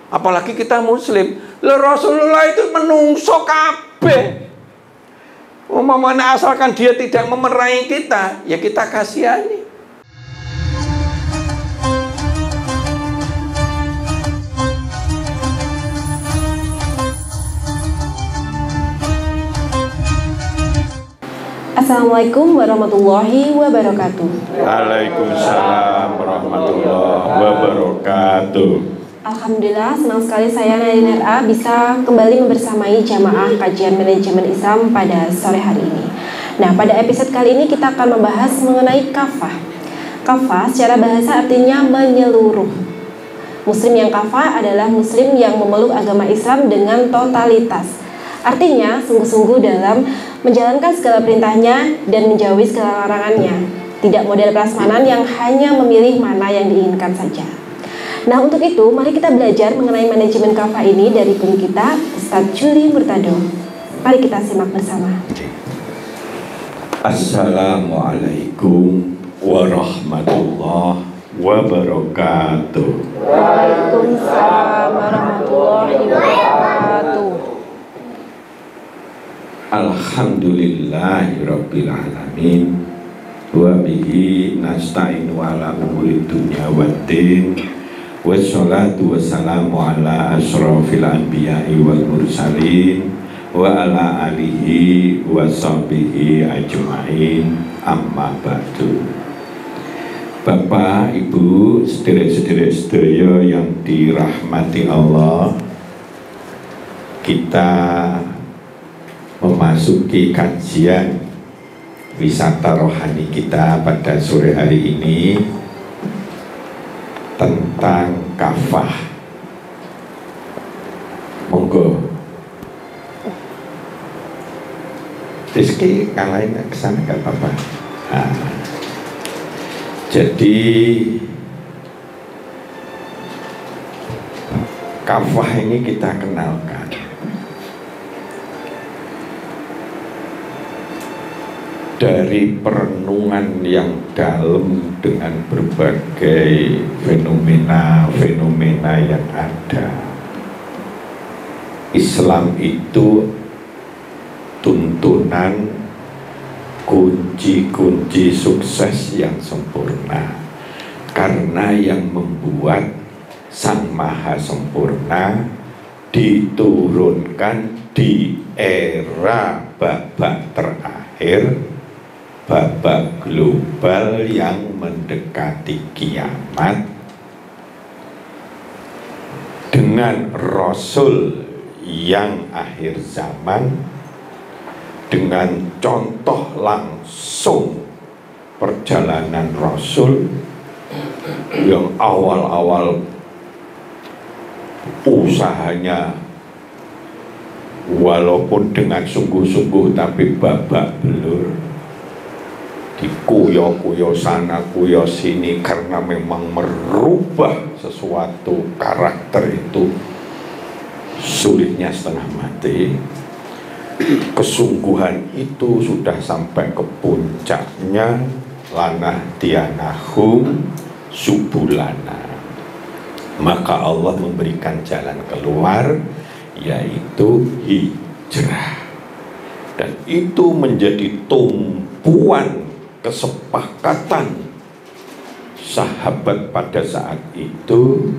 Apalagi kita muslim. Lah Rasulullah itu menungso kabeh. Umpamanya asalkan dia tidak memerangi kita, ya kita kasihani. Assalamualaikum warahmatullahi wabarakatuh. Waalaikumsalam warahmatullahi wabarakatuh. Alhamdulillah, senang sekali saya Nadine RA bisa kembali membersamai jamaah kajian manajemen Islam pada sore hari ini. Nah, pada episode kali ini kita akan membahas mengenai kafah. Kafah secara bahasa artinya menyeluruh. Muslim yang kafah adalah muslim yang memeluk agama Islam dengan totalitas. Artinya, sungguh-sungguh dalam menjalankan segala perintahnya dan menjauhi segala larangannya. Tidak model prasmanan yang hanya memilih mana yang diinginkan saja. Nah, untuk itu, mari kita belajar mengenai manajemen kafah ini dari guru kita, Ustadz Juli Murtado. Mari kita simak bersama. Assalamualaikum warahmatullahi wabarakatuh. Waalaikumsalam warahmatullahi wabarakatuh. Alhamdulillahirabbil alamin wa bihi nasta'inu ala umuri dunya waddin wassalatu wassalamu ala asyrafil anbiya'i wal mursalin wa ala alihi wa sahbihi ajma'in amma ba'du. Bapak, Ibu, sederek-sederek sedaya yang dirahmati Allah, kita memasuki kajian wisata rohani kita pada sore hari ini tentang kafah. Monggo Rizky kalahin kesana gak apa-apa. Nah, jadi kafah ini kita kenalkan. Dari perenungan yang dalam dengan berbagai fenomena-fenomena yang ada, Islam itu tuntunan kunci-kunci sukses yang sempurna, karena yang membuat Sang Maha Sempurna diturunkan di era babak terakhir, babak global yang mendekati kiamat, dengan Rasul yang akhir zaman, dengan contoh langsung perjalanan Rasul yang awal-awal usahanya walaupun dengan sungguh-sungguh tapi babak belur, dikuyo-kuyo sana kuyo sini, karena memang merubah sesuatu karakter itu sulitnya setengah mati. Kesungguhan itu sudah sampai ke puncaknya, lanah tianahum subulana. Maka Allah memberikan jalan keluar, yaitu hijrah. Dan itu menjadi tumpuan kesepakatan sahabat pada saat itu.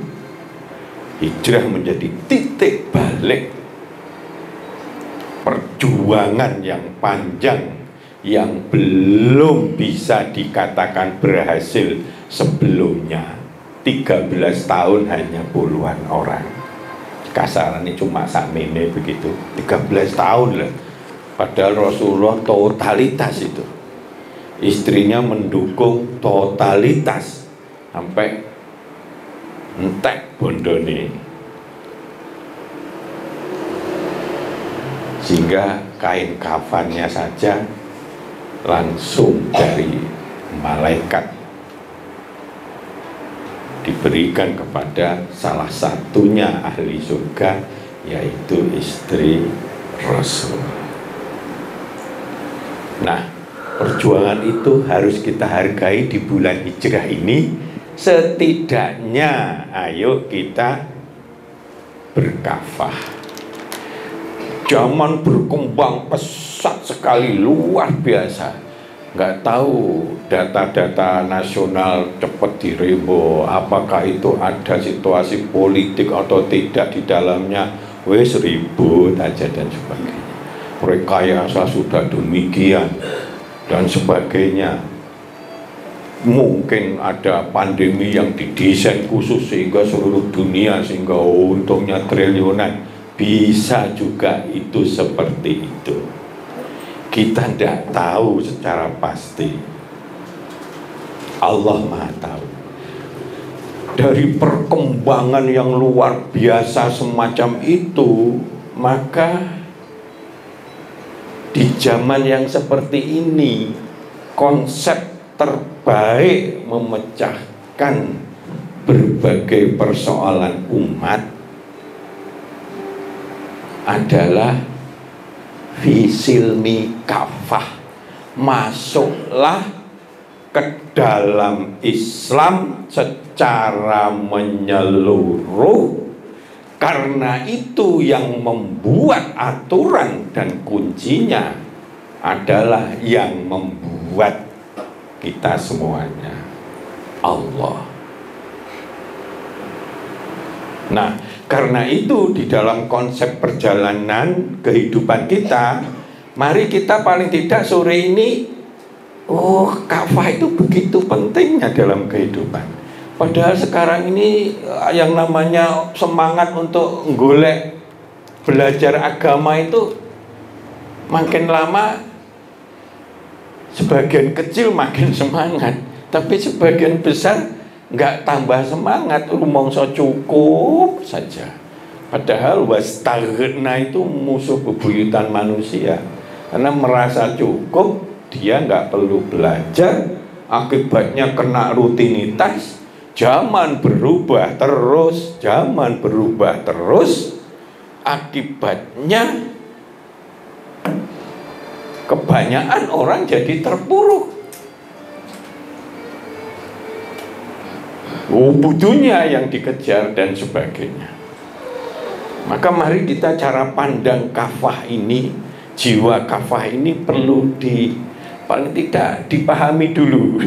Hijrah menjadi titik balik perjuangan yang panjang yang belum bisa dikatakan berhasil sebelumnya. 13 tahun hanya puluhan orang, kasarannya cuma sakmene begitu. 13 tahun lah, padahal Rasulullah totalitas itu, istrinya mendukung totalitas sampai entek bondone, sehingga kain kafannya saja langsung dari malaikat diberikan kepada salah satunya ahli surga, yaitu istri Rasul. Nah, perjuangan itu harus kita hargai di bulan hijrah ini. Setidaknya ayo kita berkafah. Zaman berkembang pesat sekali, luar biasa. Nggak tahu data-data nasional cepat direbo, apakah itu ada situasi politik atau tidak di dalamnya, wes ribut aja dan sebagainya. Rekayasa sudah demikian dan sebagainya. Mungkin ada pandemi yang didesain khusus sehingga seluruh dunia, sehingga untungnya triliunan. Bisa juga itu seperti itu. Kita tidak tahu secara pasti. Allah Maha tahu. Dari perkembangan yang luar biasa semacam itu, maka di zaman yang seperti ini, konsep terbaik memecahkan berbagai persoalan umat adalah fisilmi kafah. Masuklah ke dalam Islam secara menyeluruh, karena itu yang membuat aturan dan kuncinya adalah yang membuat kita semuanya, Allah. Nah, karena itu di dalam konsep perjalanan kehidupan kita, mari kita paling tidak sore ini, kafah itu begitu pentingnya dalam kehidupan. Padahal sekarang ini yang namanya semangat untuk golek belajar agama itu makin lama sebagian kecil makin semangat, tapi sebagian besar nggak tambah semangat, rumongso cukup saja. Padahal wastaghna itu musuh bebuyutan manusia, karena merasa cukup dia nggak perlu belajar, akibatnya kena rutinitas. Zaman berubah terus, zaman berubah terus, akibatnya kebanyakan orang jadi terpuruk. Butuhnya yang dikejar dan sebagainya. Maka mari kita cara pandang kafah ini, jiwa kafah ini perlu paling tidak dipahami dulu,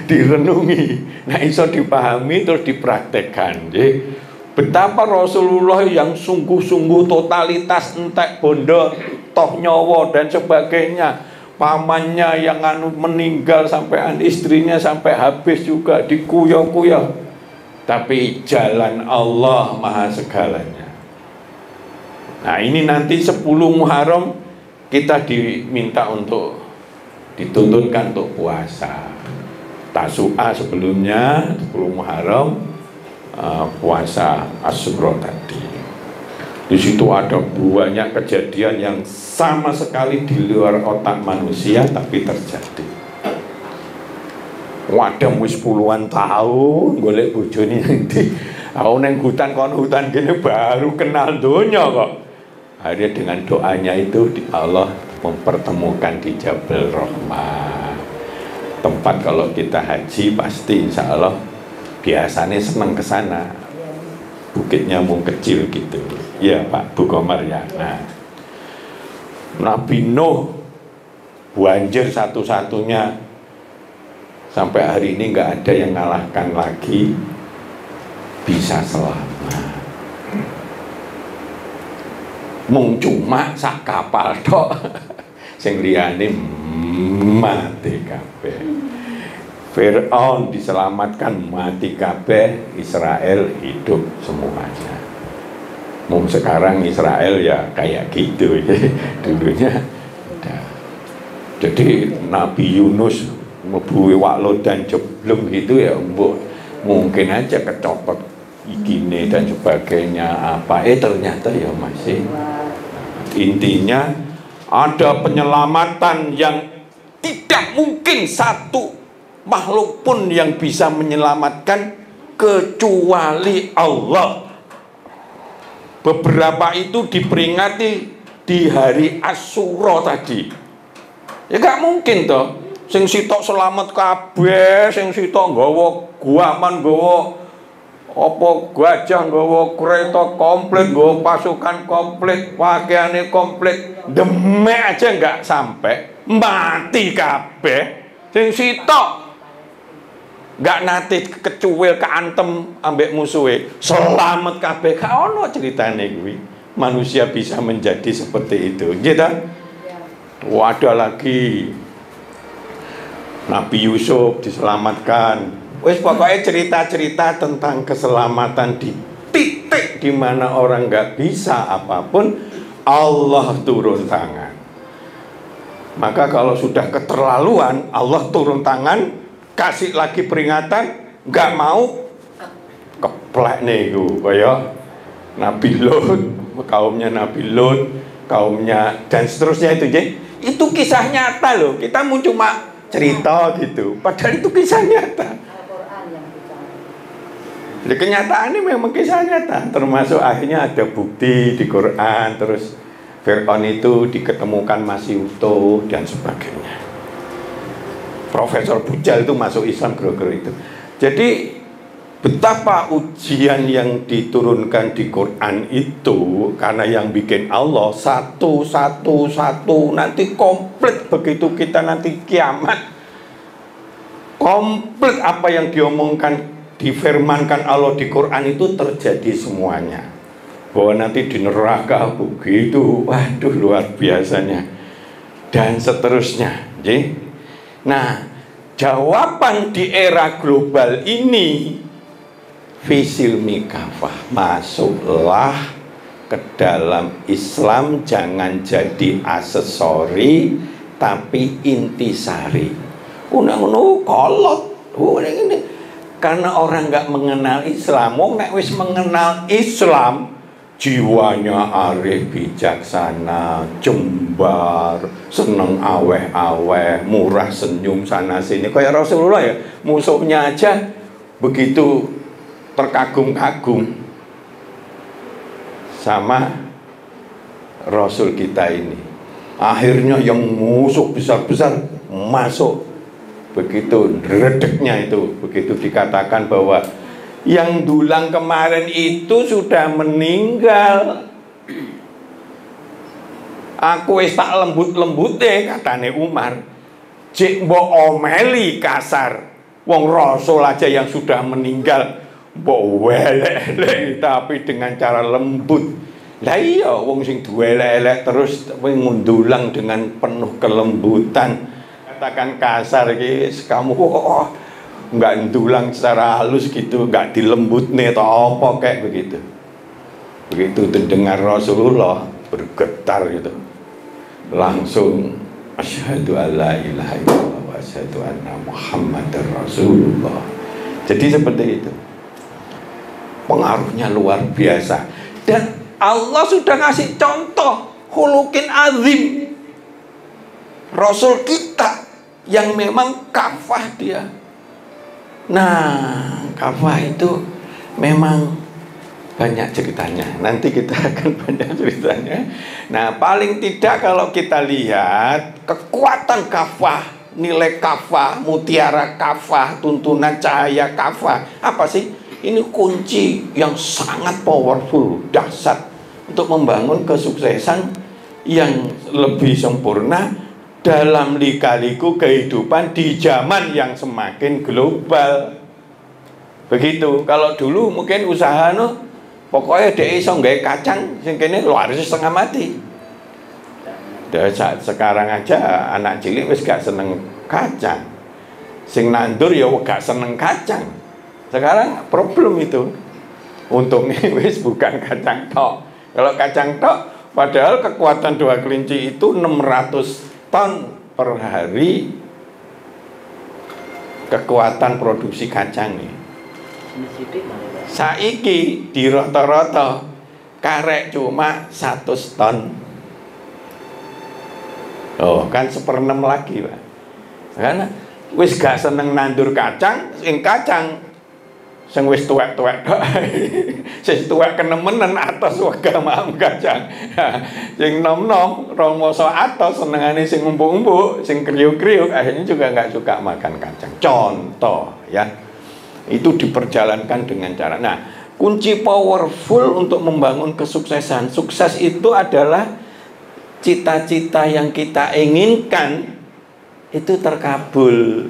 direnungi. Nah, iso dipahami terus dipraktekkan. Betapa Rasulullah yang sungguh-sungguh totalitas, entek bondo, toh nyawa dan sebagainya. Pamannya yang meninggal sampai istrinya sampai habis juga dikuyok-kuyok. Tapi jalan Allah maha segalanya. Nah, ini nanti 10 Muharram kita diminta untuk dituntunkan untuk puasa. Tasu'a sebelumnya 10 Muharram, puasa Asyura tadi. Di situ ada banyak kejadian yang sama sekali di luar otak manusia tapi terjadi. Wadah wis puluhan tahun golek bojone ndi. Aku nang hutan gini baru kenal donya kok. Akhirnya dengan doanya itu Allah mempertemukan di Jabal Rahmah. Tempat kalau kita haji pasti insya Allah biasanya senang ke sana. Bukitnya mung kecil gitu. Ya Pak Bu Komar ya. Nah, Nabi Nuh banjir satu-satunya sampai hari ini nggak ada yang ngalahkan lagi, bisa selamat. Mung cuma sak kapal tok, sing liyane mati kabeh. Fir'aun diselamatkan, mati kabeh, Israel hidup semuanya. Mung sekarang Israel ya kayak gitu ya. Dulunya jadi Nabi Yunus mebuwi wak dan jeblem gitu ya, mungkin aja kecopot gini dan sebagainya apa, ternyata ya masih. Intinya ada penyelamatan yang tidak mungkin satu makhluk pun yang bisa menyelamatkan kecuali Allah. Beberapa itu diperingati di hari Asyura tadi. Ya gak mungkin toh sing sitok selamat kabeh, sing sitok nggawa guaman, nggawa Apa gajah nggawa kereta komplit, nggawa pasukan komplit, pakaiane komplit, demek aja nggak sampai, mati kabeh. Sing sitok nggak nate kecuwil keantem ambek musuhe, selamat kabeh. Gak ono ceritane kuwi. Manusia bisa menjadi seperti itu. Gitu. Ada lagi Nabi Yusuf diselamatkan. Wes pokoknya cerita-cerita tentang keselamatan di titik di mana orang nggak bisa apapun, Allah turun tangan. Maka kalau sudah keterlaluan, Allah turun tangan, kasih lagi peringatan, nggak mau, keplek nih kayak Nabi Lut, kaumnya Nabi Lut, kaumnya dan seterusnya itu. Itu kisah nyata loh. Kita mau cuma cerita gitu, padahal itu kisah nyata. Di kenyataan ini memang kisah nyata, termasuk akhirnya ada bukti di Quran, terus Fir'aun itu diketemukan masih utuh dan sebagainya. Profesor Bujal itu masuk Islam gara-gara itu. Jadi betapa ujian yang diturunkan di Quran itu, karena yang bikin Allah satu nanti komplit. Begitu kita nanti kiamat, komplit apa yang diomongkan, difirmankan Allah di Quran itu terjadi semuanya. Bahwa nanti di neraka begitu, waduh luar biasanya, dan seterusnya. Nah, jawaban di era global ini, fisilmi kafah, masuklah ke dalam Islam, jangan jadi aksesori tapi intisari. Unang-unang kolot, ini karena orang nggak mengenal Islam. Nek wis mengenal Islam, jiwanya arif, bijaksana, jembar, seneng aweh-aweh, murah senyum sana sini. Kayak Rasulullah ya, musuhnya aja begitu terkagum-kagum sama Rasul kita ini. Akhirnya yang musuh besar-besar masuk. Begitu redeknya itu, begitu dikatakan bahwa yang dulang kemarin itu sudah meninggal. Aku wis tak lembut-lembut deh, katane Umar. Jek mbok omeli kasar. Wong Rasul aja yang sudah meninggal mbok welek-elek, tapi dengan cara lembut. Lah iya, wong sing duwelek-elek terus ngundulang dengan penuh kelembutan. Katakan kasar guys, kamu nggak ndulang secara halus gitu, nggak dilembut nih atau apa kayak begitu. Begitu terdengar Rasulullah bergetar gitu, langsung asyhadu alla ilaha illallah wa asyhadu anna muhammadar rasulullah. Jadi seperti itu, pengaruhnya luar biasa. Dan Allah sudah ngasih contoh khuluqin azim, Rasul kita yang memang kafah dia. Nah, kafah itu memang banyak ceritanya. Nanti kita akan banyak ceritanya. Nah, paling tidak kalau kita lihat kekuatan kafah, nilai kafah, mutiara kafah, tuntunan cahaya kafah, apa sih? Ini kunci yang sangat powerful, dahsyat untuk membangun kesuksesan yang lebih sempurna dalam lika-liku kehidupan di zaman yang semakin global. Begitu. Kalau dulu mungkin usaha pokoknya dia iso nggawe kacang sing kene luar setengah mati. Saat sekarang aja anak cilik wis gak seneng kacang. Sing nandur ya gak seneng kacang. Sekarang problem itu. Untungnya wis bukan kacang tok. Kalau kacang tok, padahal kekuatan dua kelinci itu 600 ton per hari kekuatan produksi kacang nih. Saiki di rata-rata karek cuma 100 ton. Oh, kan 1/6 lagi, Pak. Karena wis gak seneng nandur kacang, sing kacang sing wis tuwek-tuwek tok. Sing tuwek kenemenen atos wegah mau kacang. Sing nom-nom rong moso atos senengane sing umpuk-umpuk, sing kriuk-kriuk, akhirnya juga nggak suka makan kacang. Contoh ya. Itu diperjalankan dengan cara. Nah, kunci powerful untuk membangun kesuksesan. Sukses itu adalah cita-cita yang kita inginkan itu terkabul.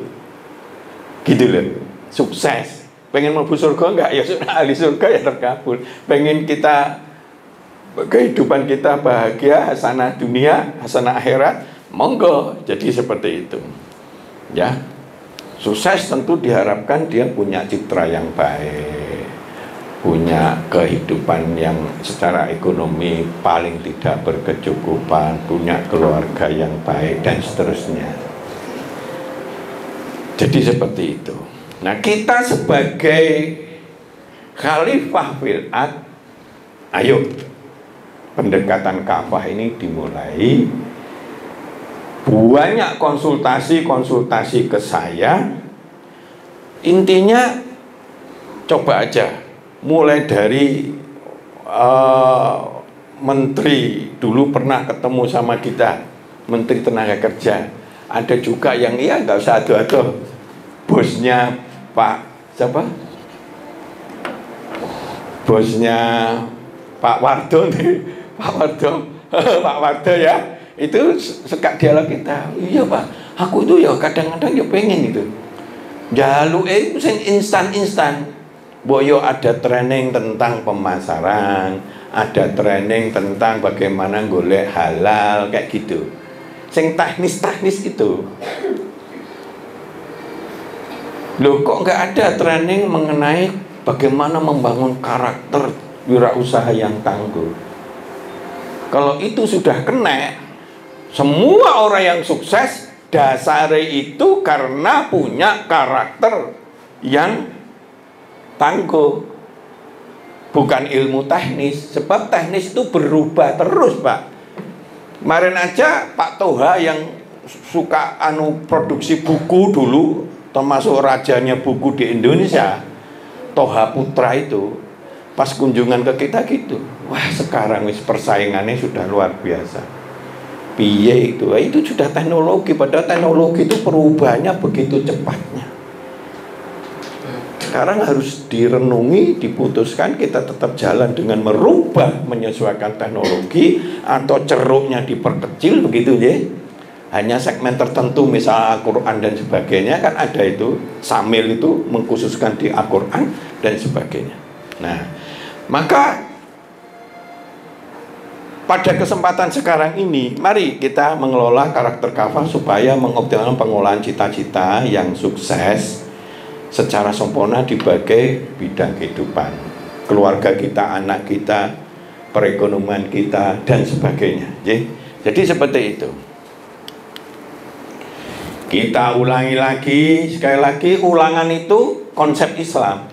Gitu loh. Sukses. Pengen mlebu surga enggak? Ya sudah, ahli surga ya terkabul. Pengen kita kehidupan kita bahagia, hasanah dunia, hasanah akhirat, monggo. Jadi seperti itu. Ya. Sukses tentu diharapkan dia punya citra yang baik, punya kehidupan yang secara ekonomi paling tidak berkecukupan, punya keluarga yang baik dan seterusnya. Jadi seperti itu. Nah, kita sebagai khalifah fil ard, ayo pendekatan kafah ini dimulai. Banyak konsultasi ke saya. Intinya coba aja mulai dari menteri dulu pernah ketemu sama kita, menteri tenaga kerja. Ada juga yang ya nggak usah adu-adu, bosnya Pak siapa? Bosnya Pak Wardo nih, Pak Wardo ya. Itu suka dialog kita. Iya Pak, aku itu ya kadang-kadang ya pengen itu jaluk sing instan. Boyo ada training tentang pemasaran, ada training tentang bagaimana golek halal kayak gitu. Sing teknis itu. Loh kok nggak ada training mengenai bagaimana membangun karakter wirausaha yang tangguh? Kalau itu sudah kena, semua orang yang sukses dasarnya itu karena punya karakter yang tangguh, bukan ilmu teknis. Sebab teknis itu berubah terus Pak. Kemarin aja Pak Toha yang suka produksi buku dulu, termasuk rajanya buku di Indonesia, Toha Putra itu, pas kunjungan ke kita gitu, wah sekarang persaingannya sudah luar biasa. Piye itu sudah teknologi, padahal teknologi itu perubahannya begitu cepatnya. Sekarang harus direnungi, diputuskan kita tetap jalan dengan merubah, menyesuaikan teknologi, atau ceruknya diperkecil begitu ya. Hanya segmen tertentu, misal Al-Quran dan sebagainya, kan ada itu, Samil itu mengkhususkan di Al-Quran dan sebagainya. Nah, maka pada kesempatan sekarang ini, mari kita mengelola karakter kafah supaya mengoptimalkan pengolahan cita-cita yang sukses secara sempurna di berbagai bidang kehidupan. Keluarga kita, anak kita, perekonomian kita, dan sebagainya. Jadi seperti itu. Kita ulangi lagi, sekali lagi, ulangan itu konsep Islam.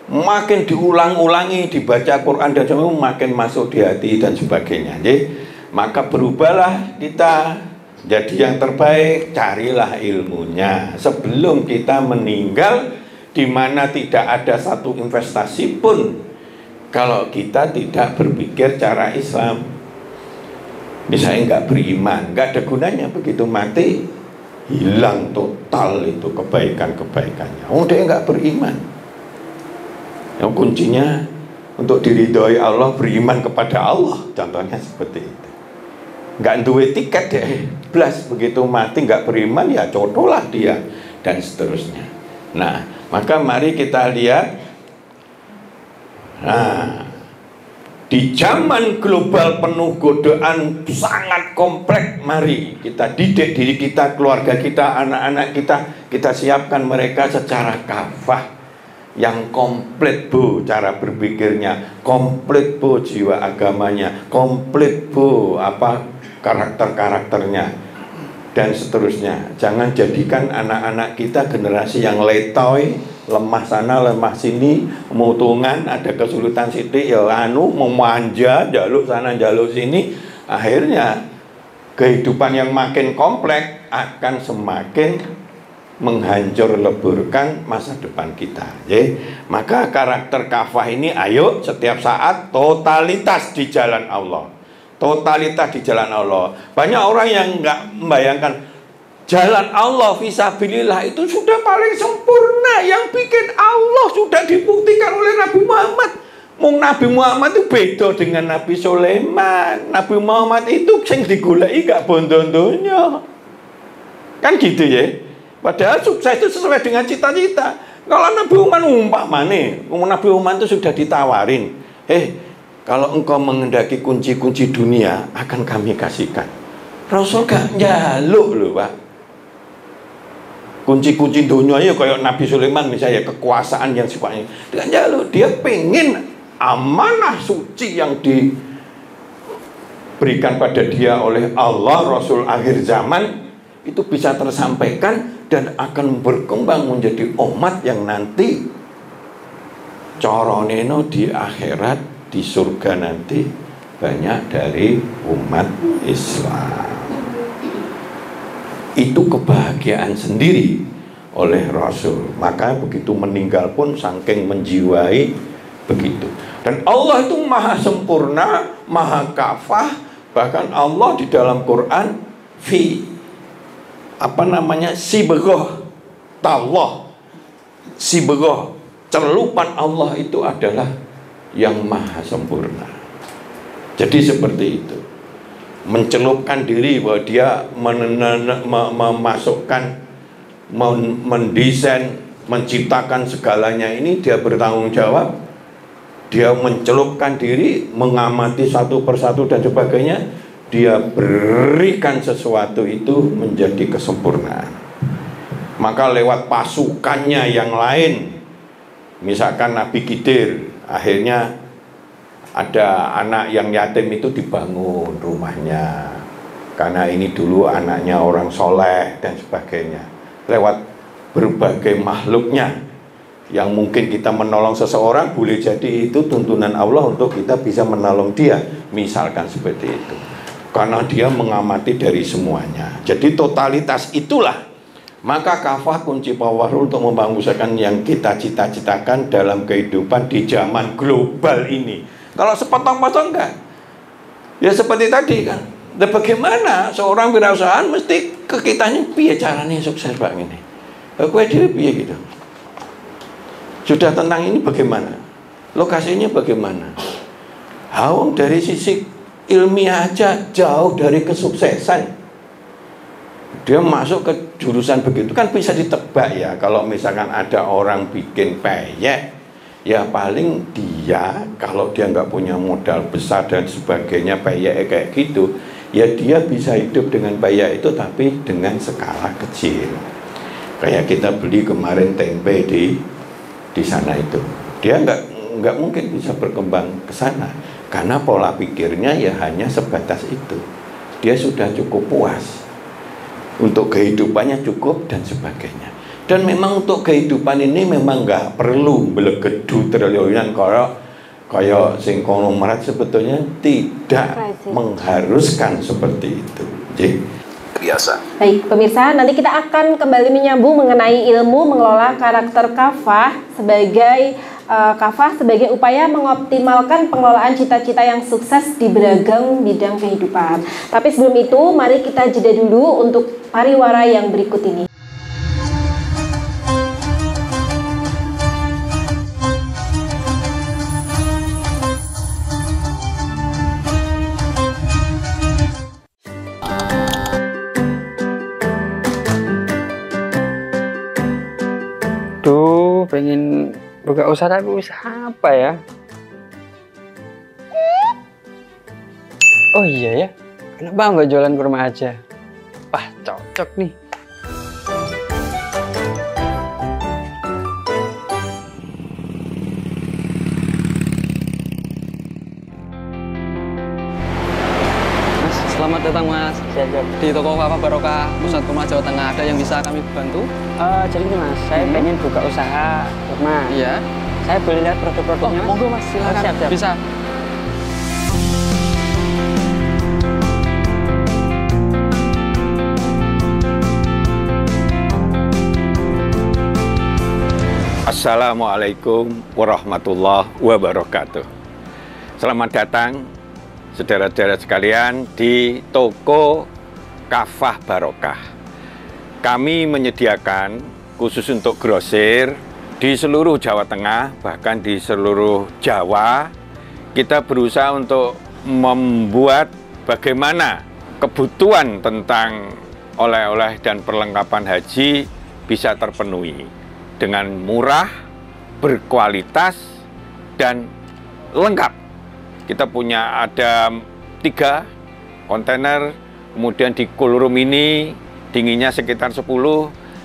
Makin diulang-ulangi, dibaca Quran dan sebagainya, makin masuk di hati dan sebagainya. Maka berubahlah kita jadi yang terbaik, carilah ilmunya sebelum kita meninggal, di mana tidak ada satu investasi pun kalau kita tidak berpikir cara Islam. Misalnya nggak beriman, nggak ada gunanya, begitu mati hilang total itu kebaikan-kebaikannya. Dia nggak beriman. Yang kuncinya untuk diridhoi Allah, beriman kepada Allah, contohnya seperti itu. Nggak duwe tiket deh, blas begitu mati nggak beriman ya codolah dia dan seterusnya. Nah, maka mari kita lihat. Nah, di zaman global penuh godaan sangat kompleks, mari kita didik diri kita, keluarga kita, anak-anak kita siapkan mereka secara kafah yang komplit Bu, cara berpikirnya komplit Bu, jiwa agamanya komplit Bu, karakternya dan seterusnya. Jangan jadikan anak-anak kita generasi yang letoy, lemah sana lemah sini, mutungan, ada kesulitan sidik ya memanja, jaluk sana jaluk sini. Akhirnya kehidupan yang makin kompleks akan semakin menghancur leburkan masa depan kita. Maka karakter kafah ini ayo setiap saat totalitas di jalan Allah. Totalitas di jalan Allah. Banyak orang yang nggak membayangkan Jalan Allah fisabilillah itu sudah paling sempurna. Yang bikin Allah sudah dibuktikan oleh Nabi Muhammad. Nabi Muhammad itu beda dengan Nabi Sulaiman. Nabi Muhammad itu sing digoleki gak bondo-bondonya. Kan gitu ya. Padahal sukses itu sesuai dengan cita-cita. Kalau Nabi Nabi Muhammad itu sudah ditawarin, kalau engkau mengendaki kunci-kunci dunia akan kami kasihkan. Rasul gak njaluk loh Pak. Kunci-kunci dunia ya kayak Nabi Sulaiman misalnya, kekuasaan yang sifatnya gak njaluk. Dia pengen amanah suci yang diberikan pada dia oleh Allah, Rasul akhir zaman, itu bisa tersampaikan dan akan berkembang menjadi umat yang nanti coroneno di akhirat, di surga nanti banyak dari umat Islam. Itu kebahagiaan sendiri oleh Rasul. Maka begitu meninggal pun saking menjiwai begitu. Dan Allah itu maha sempurna, maha kafah. Bahkan Allah di dalam Quran sibghah tallah, sibghah celupan Allah itu adalah yang maha sempurna. Jadi seperti itu, mencelupkan diri bahwa dia memasukkan, mendesain, menciptakan segalanya ini dia bertanggung jawab. Dia mencelupkan diri, mengamati satu persatu dan sebagainya. Dia berikan sesuatu itu menjadi kesempurnaan. Maka lewat pasukannya yang lain, misalkan Nabi Khidir, akhirnya ada anak yang yatim itu dibangun rumahnya, karena ini dulu anaknya orang soleh dan sebagainya. Lewat berbagai makhluknya yang mungkin kita menolong seseorang, boleh jadi itu tuntunan Allah untuk kita bisa menolong dia, misalkan seperti itu, karena dia mengamati dari semuanya. Jadi totalitas itulah. Maka kafah kunci power untuk membangunkan yang kita cita-citakan dalam kehidupan di zaman global ini. Kalau sepotong-potong enggak, ya seperti tadi kan. Dan bagaimana seorang wirausahaan mesti ke kitanya piye caranya sukses Pak ini. Aku dhewe piye gitu. Sudah tentang ini bagaimana? Lokasinya bagaimana? Hawang dari sisi ilmiah aja jauh dari kesuksesan. Dia masuk ke jurusan begitu kan bisa ditebak ya. Kalau misalkan ada orang bikin peyek, ya paling dia kalau dia nggak punya modal besar dan sebagainya, peyek kayak gitu, ya dia bisa hidup dengan peyek itu tapi dengan skala kecil. Kayak kita beli kemarin tempe di sana itu, dia nggak mungkin bisa berkembang ke sana karena pola pikirnya ya hanya sebatas itu. Dia sudah cukup puas untuk kehidupannya, cukup dan sebagainya. Dan memang untuk kehidupan ini memang nggak perlu belegedu triliunan kayak sing konglomerat, sebetulnya tidak mengharuskan seperti itu. Jadi biasa. Baik pemirsa, nanti kita akan kembali menyambung mengenai ilmu mengelola karakter kafah sebagai upaya mengoptimalkan pengelolaan cita-cita yang sukses di beragam bidang kehidupan. Tapi sebelum itu, mari kita jeda dulu untuk pariwara yang berikut ini. Duh, pengen buka usaha tapi usaha apa ya? Oh iya ya, kenapa nggak jualan kurma aja? Wah, cocok nih. Mas, selamat datang Mas. Siap. Di toko Kafah Barokah Pusat Kurma Jawa Tengah, ada yang bisa kami bantu? Jadi ini Mas, saya pengen buka usaha kurma. Iya. Saya boleh lihat produk-produknya Mas? Monggo Mas, silakan. Siap. Bisa. Assalamualaikum warahmatullahi wabarakatuh. Selamat datang saudara-saudara sekalian di toko Kafah Barokah. kami menyediakan khusus untuk grosir di seluruh Jawa Tengah, bahkan di seluruh Jawa. Kita berusaha untuk membuat bagaimana kebutuhan tentang oleh-oleh dan perlengkapan haji bisa terpenuhi dengan murah, berkualitas, dan lengkap. Kita punya ada 3 kontainer, kemudian di cool room ini dinginnya sekitar 10,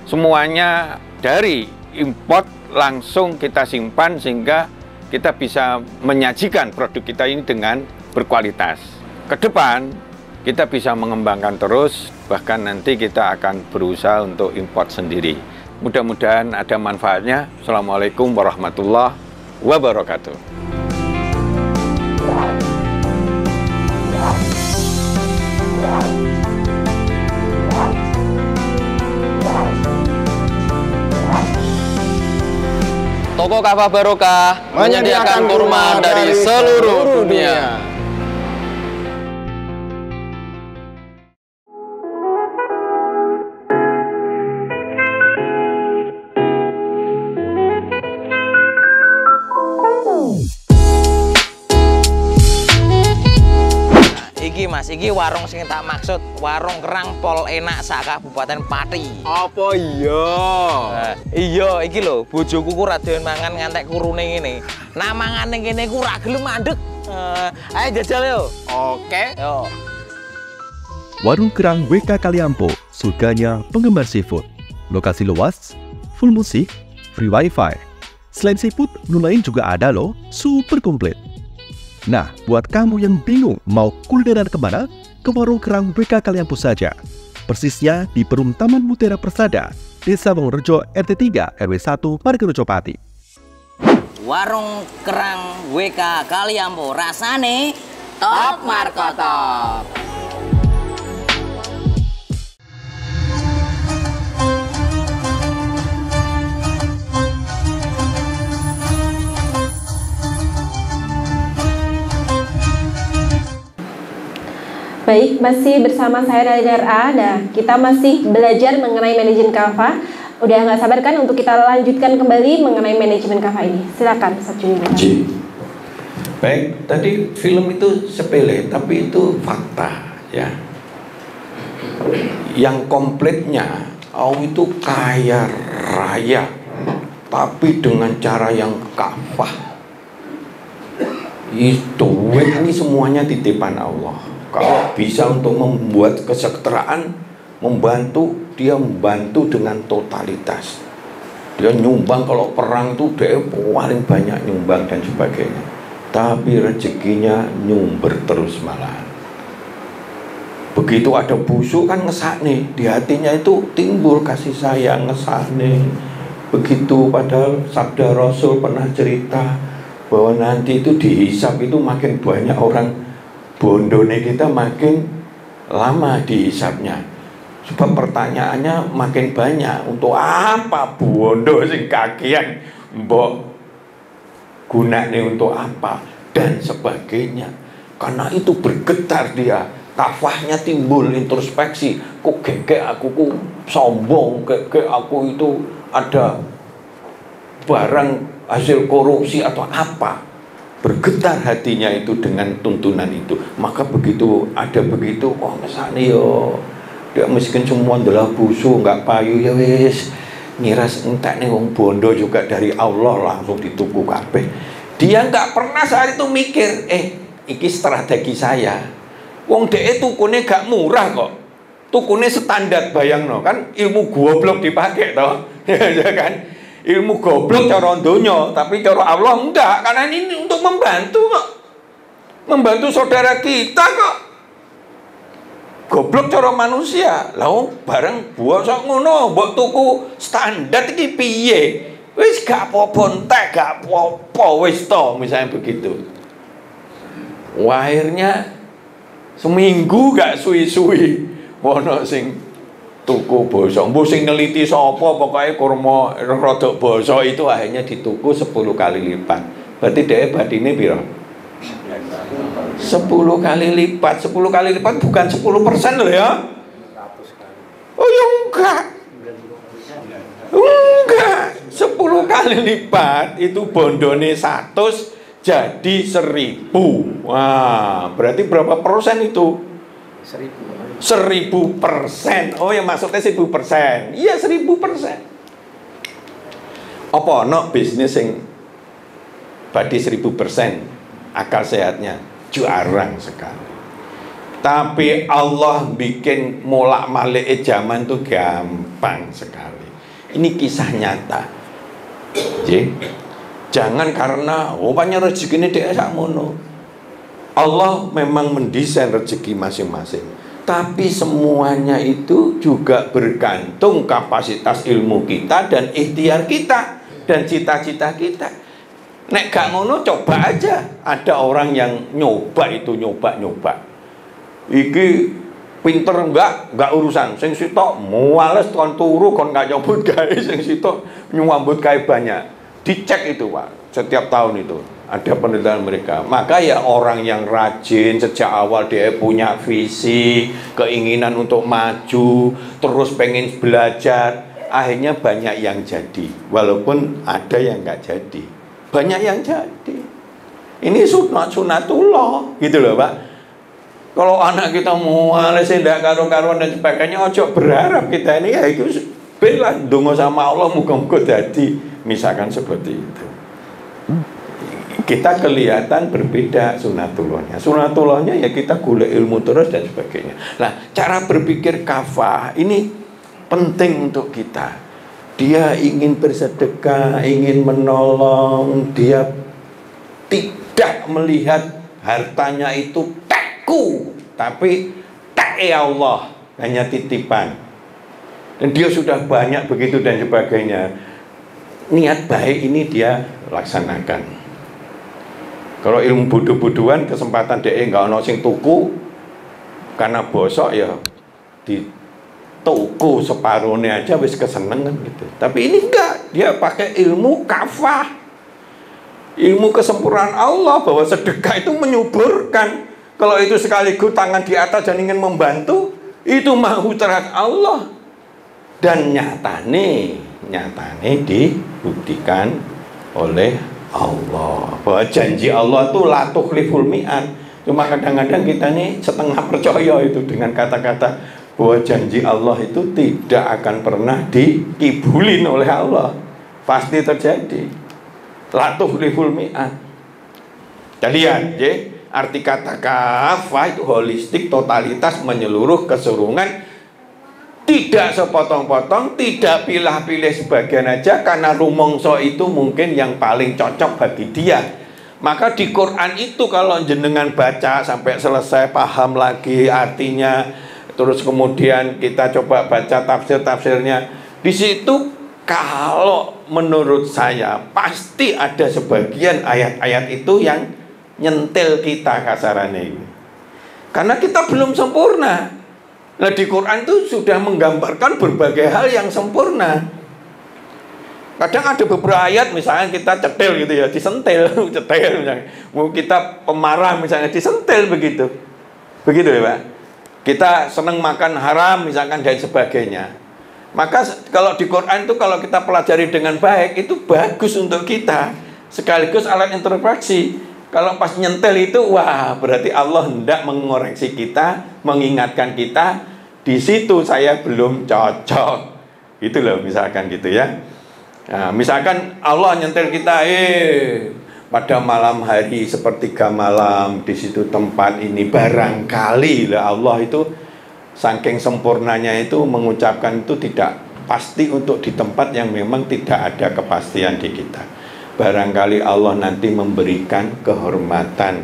semuanya dari import langsung kita simpan sehingga kita bisa menyajikan produk kita ini dengan berkualitas. Ke depan kita bisa mengembangkan terus, bahkan nanti kita akan berusaha untuk import sendiri. Mudah-mudahan ada manfaatnya. Assalamualaikum warahmatullahi wabarakatuh. Toko Kafah Barokah menyediakan kurma dari seluruh dunia. Iki Mas, iki warung sing tak maksud, warung kerang pol enak sak Kabupaten Pati. Apa iya? Iya, iki lho, bojoku ku ra doyan mangan ngantek kurune ngene. Nah mangane kene ku ra gelem mandeg. Ayo jajal yo. Oke. Yo. Warung Kerang WK Kaliampo, surganya penggemar seafood. Lokasi luas, full musik, free wifi. Selain seafood, menu lain juga ada loh, super komplit. Nah, buat kamu yang bingung mau kulineran kemana, ke Warung Kerang WK Kaliampo saja. Persisnya di Perum Taman Mutiara Persada, Desa Wongorejo RT 3 RW 1 Margarejo Pati. Warung Kerang WK Kaliampo, rasane top markotop. Baik, masih bersama saya Nadine RA dan kita masih belajar mengenai manajemen kafah. Udah nggak sabar kan untuk kita lanjutkan kembali mengenai manajemen kafah ini. Silakan, Ustaz Juni. Baik, tadi film itu sepele, tapi itu fakta ya. Yang komplitnya, itu kaya raya, tapi dengan cara yang kafah. Itu ini semuanya titipan Allah. Kalau bisa untuk membuat kesejahteraan, dia membantu dengan totalitas. Dia nyumbang, kalau perang itu dia paling banyak nyumbang dan sebagainya. Tapi rezekinya nyumber terus malahan. Begitu ada busuk kan ngesakne, di hatinya itu timbul kasih sayang, ngesakne. Begitu, padahal sabda Rasul pernah cerita bahwa nanti itu dihisab itu makin banyak orang, bondone kita makin lama dihisabnya. Sebab pertanyaannya makin banyak, untuk apa bondo sing kakian mbok gunane untuk apa dan sebagainya. Karena itu bergetar dia, kafahnya timbul introspeksi, kok gek aku ku sombong, gek aku itu ada barang hasil korupsi atau apa. Bergetar hatinya itu dengan tuntunan itu. Maka begitu ada begitu, misalnya yo dia miskin semua adalah busu, nggak payu, ya wis ngiras entek nih wong bondo juga dari Allah, langsung dituku kabeh. Dia nggak pernah saat itu mikir, iki strategi saya. Wong dhek tukune gak murah kok. Tukune standar, bayangno kan ilmu goblok dipakai toh. Ya kan? Ilmu goblok cara donya, tapi cara Allah enggak, karena ini untuk membantu kok. Membantu saudara kita kok. Goblok cara manusia. Lah bareng bosok ngono, mbok tuku standar iki piye? Wis gak apa-apa entek, gak apa-apa wis to, misalnya begitu. Akhirnya seminggu gak suwi-suwi ono sing tuku bosok, mbok sing neliti sapa, pokoknya kurma rodok bosok itu akhirnya dituku 10 kali lipat. Berarti dia batine piro? 10 kali lipat. 10 kali lipat bukan 10% loh ya. Oh ya enggak, kali lipat itu bondone 100 jadi 1000. Wah, berarti berapa persen itu? 1000%. Oh, yang maksudnya 1000%. Iya, 1000%. Apa no bisnis yang badi 1000% akal sehatnya? Jarang sekali. Tapi Allah bikin molak-malik zaman itu gampang sekali. Ini kisah nyata. Jangan karena banyak rezeki ini dia sakmono. Allah memang mendesain rezeki masing-masing. Tapi semuanya itu juga bergantung kapasitas ilmu kita dan ikhtiar kita dan cita-cita kita. Nek gak ngono coba aja. Ada orang yang nyoba nyoba. Iki pinter enggak urusan. Sing sitok muales kon turu kon gak nyambut gawe, sing sitok nyambut gawe banyak. Dicek itu, Pak. Setiap tahun itu ada penelitian mereka. Maka ya orang yang rajin sejak awal dia punya visi, keinginan untuk maju, terus pengen belajar, akhirnya banyak yang jadi. Walaupun ada yang nggak jadi, banyak yang jadi. Ini sunatullah gitu loh, Pak. Kalau anak kita muales ndak karo-karuan dan sebagainya, ojo berharap kita ini ya itu bela ndonga sama Allah muga-muga jadi, misalkan seperti itu. Kita kelihatan berbeda sunatullahnya. Sunatullahnya ya kita golek ilmu terus dan sebagainya. Nah, cara berpikir kafah ini penting untuk kita. Dia ingin bersedekah, ingin menolong, dia tidak melihat hartanya itu takku, tapi tak Allah, hanya titipan. Dan dia sudah banyak begitu dan sebagainya. Niat baik ini dia laksanakan. Kalau ilmu bodoh-bodohan kesempatan dia nggak ono sing tuku karena bosok ya di tuku separuhnya aja wis kesenengan gitu. Tapi ini enggak, dia pakai ilmu kafah, ilmu kesempurnaan Allah bahwa sedekah itu menyuburkan. Kalau itu sekaligus tangan di atas dan ingin membantu, itu mahu terhadap Allah. Dan nyatane dibuktikan oleh Allah bahwa janji Allah itu la tukhliful mi'ad. Cuma kadang-kadang kita nih setengah percaya itu dengan kata-kata bahwa janji Allah itu tidak akan pernah dikibulin oleh Allah. Pasti terjadi. La tukhliful mi'ad. Kita lihat, arti kata kafah itu holistik, totalitas, menyeluruh, keseluruhan. Tidak sepotong-potong, tidak pilih-pilih sebagian aja, karena rumongso itu mungkin yang paling cocok bagi dia. Maka di Quran itu kalau jenengan baca sampai selesai, paham lagi artinya, terus kemudian kita coba baca tafsir-tafsirnya, di situ kalau menurut saya pasti ada sebagian ayat-ayat itu yang nyentil kita kasarannya ini. Karena kita belum sempurna. Nah, di Quran itu sudah menggambarkan berbagai hal yang sempurna. Kadang ada beberapa ayat misalnya kita cetil gitu ya, disentil, cetil misalnya. Mau kita pemarah misalnya disentil begitu. Begitu ya, Pak. Kita senang makan haram misalkan dan sebagainya. Maka kalau di Quran itu kalau kita pelajari dengan baik itu bagus untuk kita. Sekaligus alat interpretasi. Kalau pas nyentel itu, wah berarti Allah hendak mengoreksi kita, mengingatkan kita, di situ saya belum cocok. Gitu loh, misalkan gitu ya. Nah, misalkan Allah nyentel kita, pada malam hari sepertiga malam di situ tempat ini, barangkali lah Allah itu saking sempurnanya itu mengucapkan itu tidak pasti untuk di tempat yang memang tidak ada kepastian di kita. Barangkali Allah nanti memberikan kehormatan.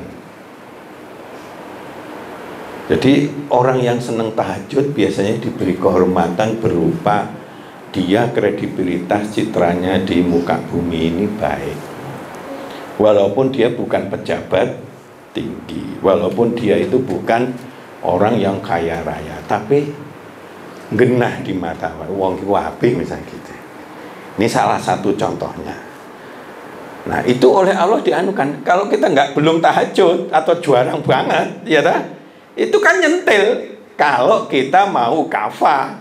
Jadi orang yang senang tahajud biasanya diberi kehormatan berupa dia kredibilitas, citranya di muka bumi ini baik. Walaupun dia bukan pejabat tinggi, walaupun dia itu bukan orang yang kaya raya, tapi genah di mata wong wapi misalnya gitu. Ini salah satu contohnya. Nah, itu oleh Allah dianukan. Kalau kita belum tahajud atau jarang banget, ya dah, itu kan nyentil. Kalau kita mau kafah,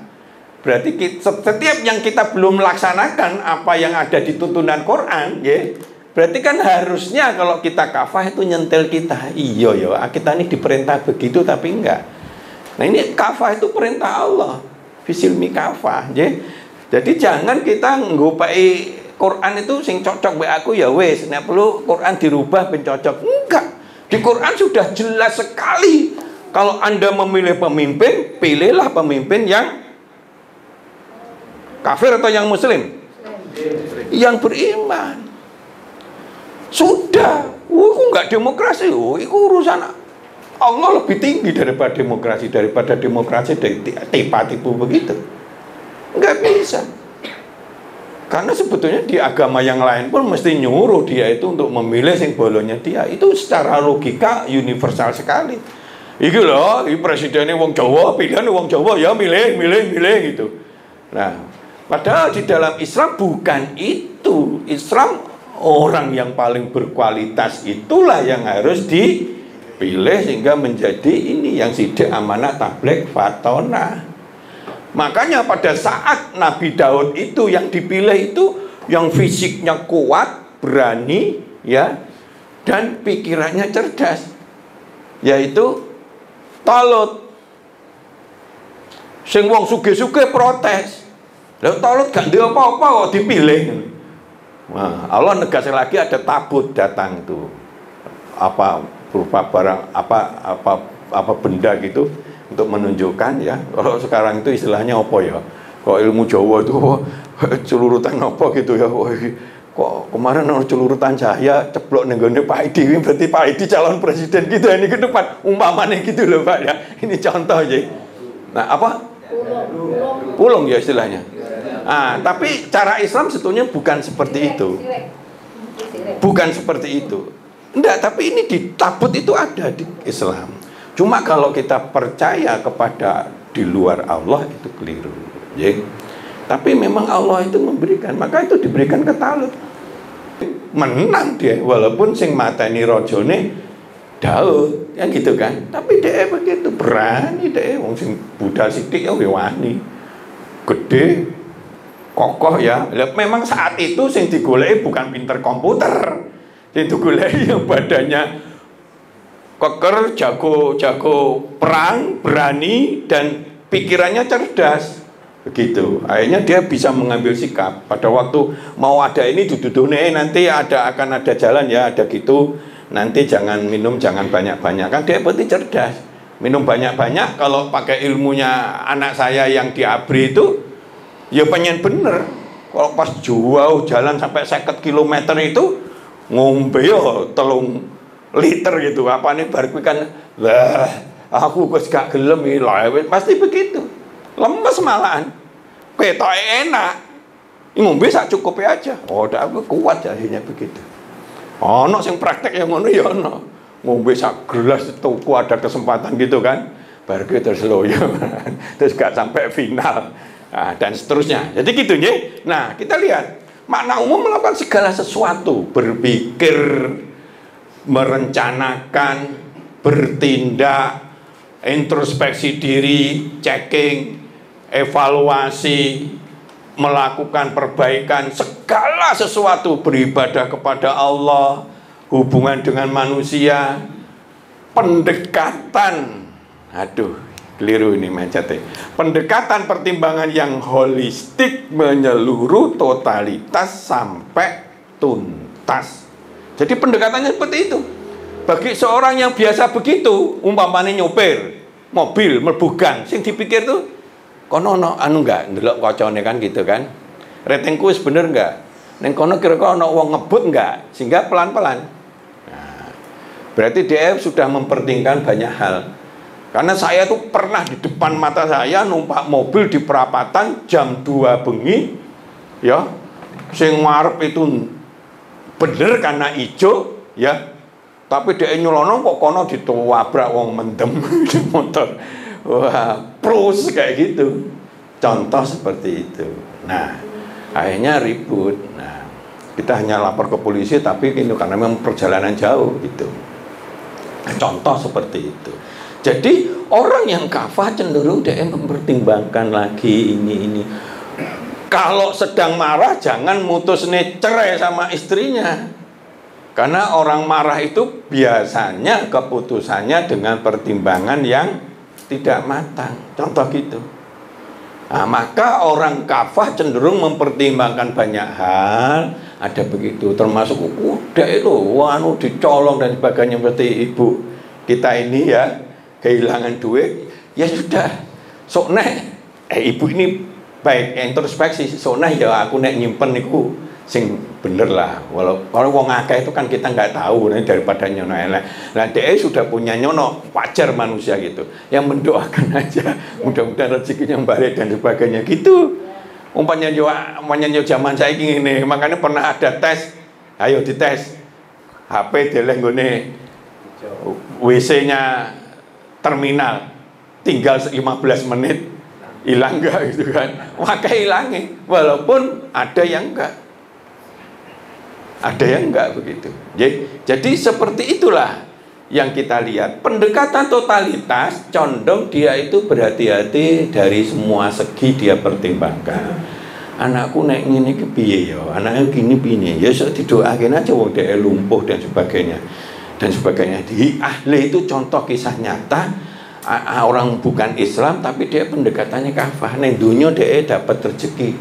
Berarti setiap yang kita belum melaksanakan apa yang ada di tuntunan Quran, ya, berarti kan harusnya kalau kita kafah itu nyentil kita. Iya ya, kita ini diperintah begitu tapi enggak. Nah ini kafah itu perintah Allah. Fisilmi kafah, ya. Jadi jangan kita nggopai Quran itu sing cocok be aku ya wes, nek perlu Quran dirubah ben cocok. Enggak. Di Quran sudah jelas sekali. Kalau Anda memilih pemimpin, pilihlah pemimpin yang kafir atau yang muslim? Yang beriman. Sudah. Itu enggak demokrasi. Itu urusan Allah lebih tinggi daripada demokrasi tipu begitu. Enggak bisa. Karena sebetulnya di agama yang lain pun mesti nyuruh dia itu untuk memilih sing bolonya dia. Itu secara logika universal sekali. Iki loh, ini presidennya wong Jawa, pilihan wong Jawa ya milih gitu. Nah, padahal di dalam Islam bukan itu. Islam orang yang paling berkualitas itulah yang harus dipilih sehingga menjadi ini yang sidik amanah tabligh fatona. Makanya pada saat Nabi Daud itu yang dipilih itu yang fisiknya kuat, berani, ya, dan pikirannya cerdas, yaitu Talut. Sing wong sugih-sugih protes. Lah Talut gak ndek apa-apa kok dipilih. Nah, Allah negaskan lagi ada tabut datang tuh. Apa berupa barang apa benda gitu. Untuk menunjukkan ya, kalau sekarang itu istilahnya apa ya? Kok ilmu Jawa itu celurutan apa gitu ya? Kok kemarin orang celurutan cahaya ceplok nenggone Pak Idi, berarti Pak Idi calon presiden kita ini ke depan, umpamanya gitu loh Pak ya. Ini contoh aja. Nah apa? Pulung ya istilahnya. Ah, tapi cara Islam sebetulnya bukan seperti itu. Bukan seperti itu. Enggak, tapi ini di tabut itu ada di Islam. Cuma kalau kita percaya kepada di luar Allah itu keliru, ya. Tapi memang Allah itu memberikan, maka itu diberikan ke Talut. Menang dia, walaupun sing mateni rajane Daud, ya gitu kan. Tapi dia begitu berani dia, wong sing budal sithik ya wani. Gede, kokoh ya. Memang saat itu sing digoleki bukan pinter komputer. Sing digoleki yang badannya keker, jago perang, berani, dan pikirannya cerdas. Begitu. Akhirnya dia bisa mengambil sikap. Pada waktu mau ada ini duduk-duduk, nanti akan ada jalan ya, ada gitu. Nanti jangan minum, jangan banyak-banyak. Kan dia berarti cerdas. Minum banyak-banyak, kalau pakai ilmunya anak saya yang di ABRI itu, ya pengen bener. Kalau pas jauh jalan sampai 50 km itu, ngombe ya telung liter gitu, apa nih baru kan lah aku gak gelem lah, pasti begitu, lemes malahan, petok enak, ngombe sak cukup aja, oh dah aku kuat akhirnya begitu. Ono sing praktek yang ngono ya ono, ngombe sak gelas tuku ada kesempatan gitu kan, baru terus loyo, terus gak sampai final, nah, dan seterusnya. Jadi gitu ya. Nah kita lihat makna umum melakukan segala sesuatu, berpikir, merencanakan, bertindak, introspeksi diri, checking, evaluasi, melakukan perbaikan, segala sesuatu, beribadah kepada Allah, hubungan dengan manusia, pendekatan, aduh keliru ini macetnya, pendekatan pertimbangan yang holistik, menyeluruh, totalitas sampai tuntas. Jadi pendekatannya seperti itu. Bagi seorang yang biasa begitu, umpamanya nyopir mobil mlebu gang, sing dipikir tuh kono anu enggak ndelok kocone kan gitu kan. Ratingku wis bener enggak? Ning kono kira-kira ana wong ngebut enggak? Sehingga pelan-pelan. Nah, berarti dia sudah mempertimbangkan banyak hal. Karena saya tuh pernah di depan mata saya numpak mobil di perapatan jam 2 bengi ya. Sing ngarep itu bener karena ijo ya, tapi dia nyulono kok kono ditowabrak wong mendem di motor. Wah, pros kayak gitu. Contoh seperti itu. Nah, akhirnya ribut. Nah, kita hanya lapor ke polisi tapi itu karena memang perjalanan jauh gitu. Nah, contoh seperti itu. Jadi orang yang kafah cenderung dia mempertimbangkan lagi ini. Kalau sedang marah jangan mutusnya cerai sama istrinya. Karena orang marah itu biasanya keputusannya dengan pertimbangan yang tidak matang. Contoh gitu. Nah, maka orang kafah cenderung mempertimbangkan banyak hal. Ada begitu, termasuk udah itu, dicolong dan sebagainya. Seperti ibu kita ini ya, kehilangan duit, ya sudah, sok nek, ibu ini baik introspeksi, sok nek ya aku nek nyimpen niku sing bener lah. Kalau wong akeh itu kan kita nggak tahu daripada nyono elek. Nah dia sudah punya nyono, wajar manusia gitu. Yang mendoakan aja, mudah-mudahan rezekinya balik dan sebagainya gitu. Umpamanya zaman saya ini, makanya pernah ada tes, ayo dites, HP deleh nggone WC-nya terminal, tinggal 15 menit hilang enggak gitu kan? Maka hilangnya, walaupun ada yang enggak begitu. Jadi seperti itulah yang kita lihat. Pendekatan totalitas condong dia itu berhati-hati dari semua segi dia pertimbangkan. Anakku naik ini ke piye ya, anaknya gini ya didoakin aja wong dia lumpuh dan sebagainya. Di ahli itu contoh kisah nyata orang bukan Islam tapi dia pendekatannya kafah. Neng dunia dia dapat rezeki.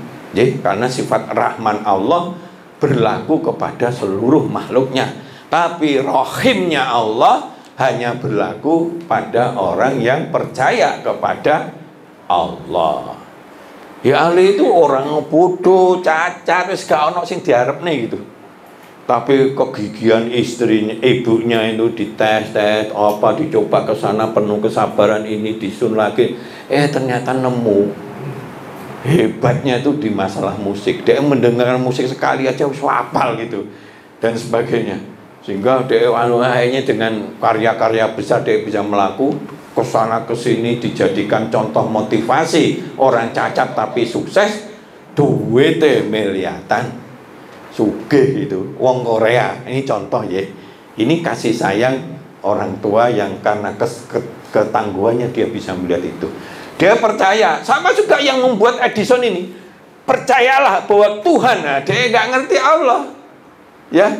Karena sifat Rahman Allah berlaku kepada seluruh makhluknya. Tapi rahimnya Allah hanya berlaku pada orang yang percaya kepada Allah. Ya ahli itu orang bodoh, cacat, wis gak ono sing diarepne gitu. Tapi kegigihan istrinya, ibunya itu dites, dicoba ke sana penuh kesabaran ini disun lagi, ternyata nemu. Hebatnya itu di masalah musik. Dia mendengarkan musik sekali aja hafal gitu dan sebagainya. Sehingga dia akhirnya dengan karya-karya besar dia bisa melakukan kesana kesini dijadikan contoh motivasi orang cacat tapi sukses, duitnya miliatan. Sugih itu wong Korea ini contoh ya. Ini kasih sayang orang tua yang karena ketangguhannya dia bisa melihat itu. Dia percaya sama juga yang membuat Edison ini. Percayalah bahwa Tuhan, dia nggak ngerti Allah ya.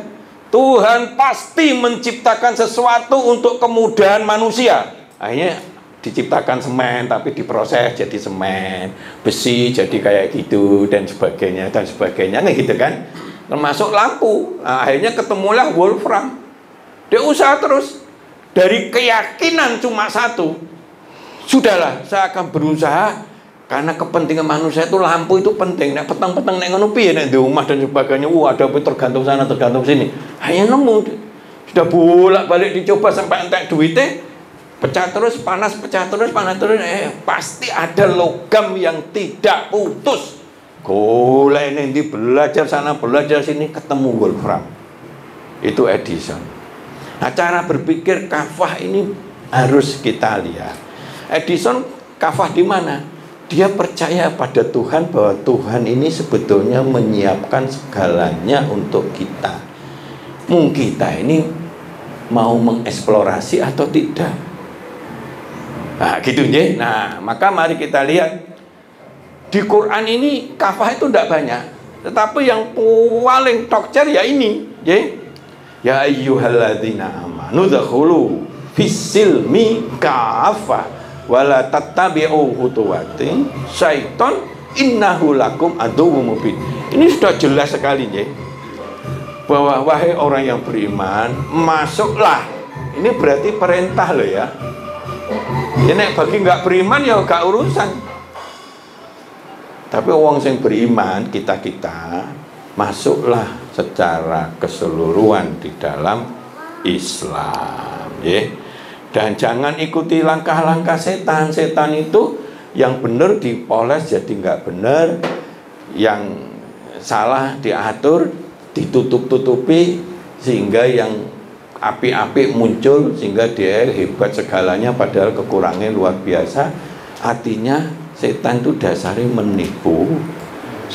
Tuhan pasti menciptakan sesuatu untuk kemudahan manusia. Akhirnya diciptakan semen tapi diproses jadi semen, besi jadi kayak gitu dan sebagainya nih gitu kan. Termasuk lampu. Nah, akhirnya ketemulah Wolfram. Dia usaha terus. Dari keyakinan cuma satu. Sudahlah, saya akan berusaha karena kepentingan manusia itu lampu itu penting. Nek petang-petang nek ngono piye nek di rumah dan sebagainya. Ada tergantung sana, tergantung sini. Hanya nemu. Sudah bolak-balik dicoba sampai entek duitnya. Pecah terus, panas terus. Pasti ada logam yang tidak putus. Golek nanti belajar sana belajar sini ketemu Wolfram. Itu Edison. Nah, cara berpikir kafah ini harus kita lihat. Edison kafah di mana? Dia percaya pada Tuhan bahwa Tuhan ini sebetulnya menyiapkan segalanya untuk kita. Mungkin kita ini mau mengeksplorasi atau tidak. Nah, gitu ya. Nah, maka mari kita lihat. Di Quran ini kafah itu tidak banyak, tetapi yang paling tokcer ya ini, ya ayyuhalladzina amanu dkhulu fis-silmi kafah wala tattabi'u khutuwati syaiton innahu lakum aduwwum mubin. Ini sudah jelas sekali bahwa wahai orang yang beriman masuklah. Ini berarti perintah loh ya. Nek bagi nggak beriman ya gak urusan. Tapi orang yang beriman, kita masuklah secara keseluruhan di dalam Islam, ya. Dan jangan ikuti langkah-langkah setan. Setan itu yang benar dipoles jadi nggak benar, yang salah diatur, ditutup-tutupi sehingga yang api-api muncul sehingga dia hebat segalanya padahal kekurangannya luar biasa. Artinya setan itu dasarnya menipu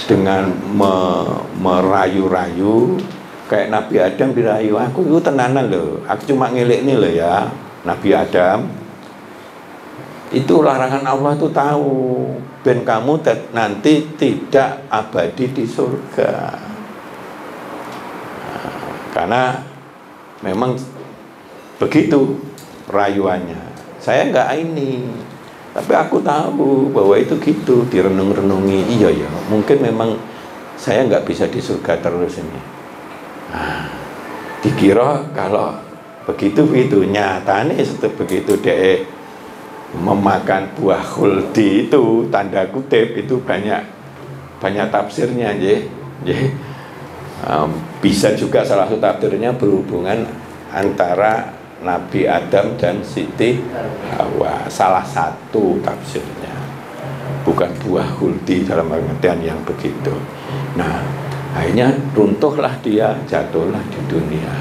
dengan merayu-rayu. Kayak Nabi Adam dirayu, aku itu tenanan loh, aku cuma ngelek nih loh ya Nabi Adam. Itu larangan Allah itu tahu. Ben kamu nanti tidak abadi di surga. Nah, karena memang begitu rayuannya. Saya enggak ini, tapi aku tahu bahwa itu gitu, direnung-renungi. Iya ya, mungkin memang saya enggak bisa di surga terus ini. Nah, dikira kalau begitu nyatanya begitu dek memakan buah khuldi itu, tanda kutip itu banyak tafsirnya bisa juga salah satu tafsirnya berhubungan antara Nabi Adam dan Siti Hawa, salah satu tafsirnya, bukan buah khuldi dalam pengertian yang begitu. Nah, akhirnya runtuhlah dia, jatuhlah di dunia.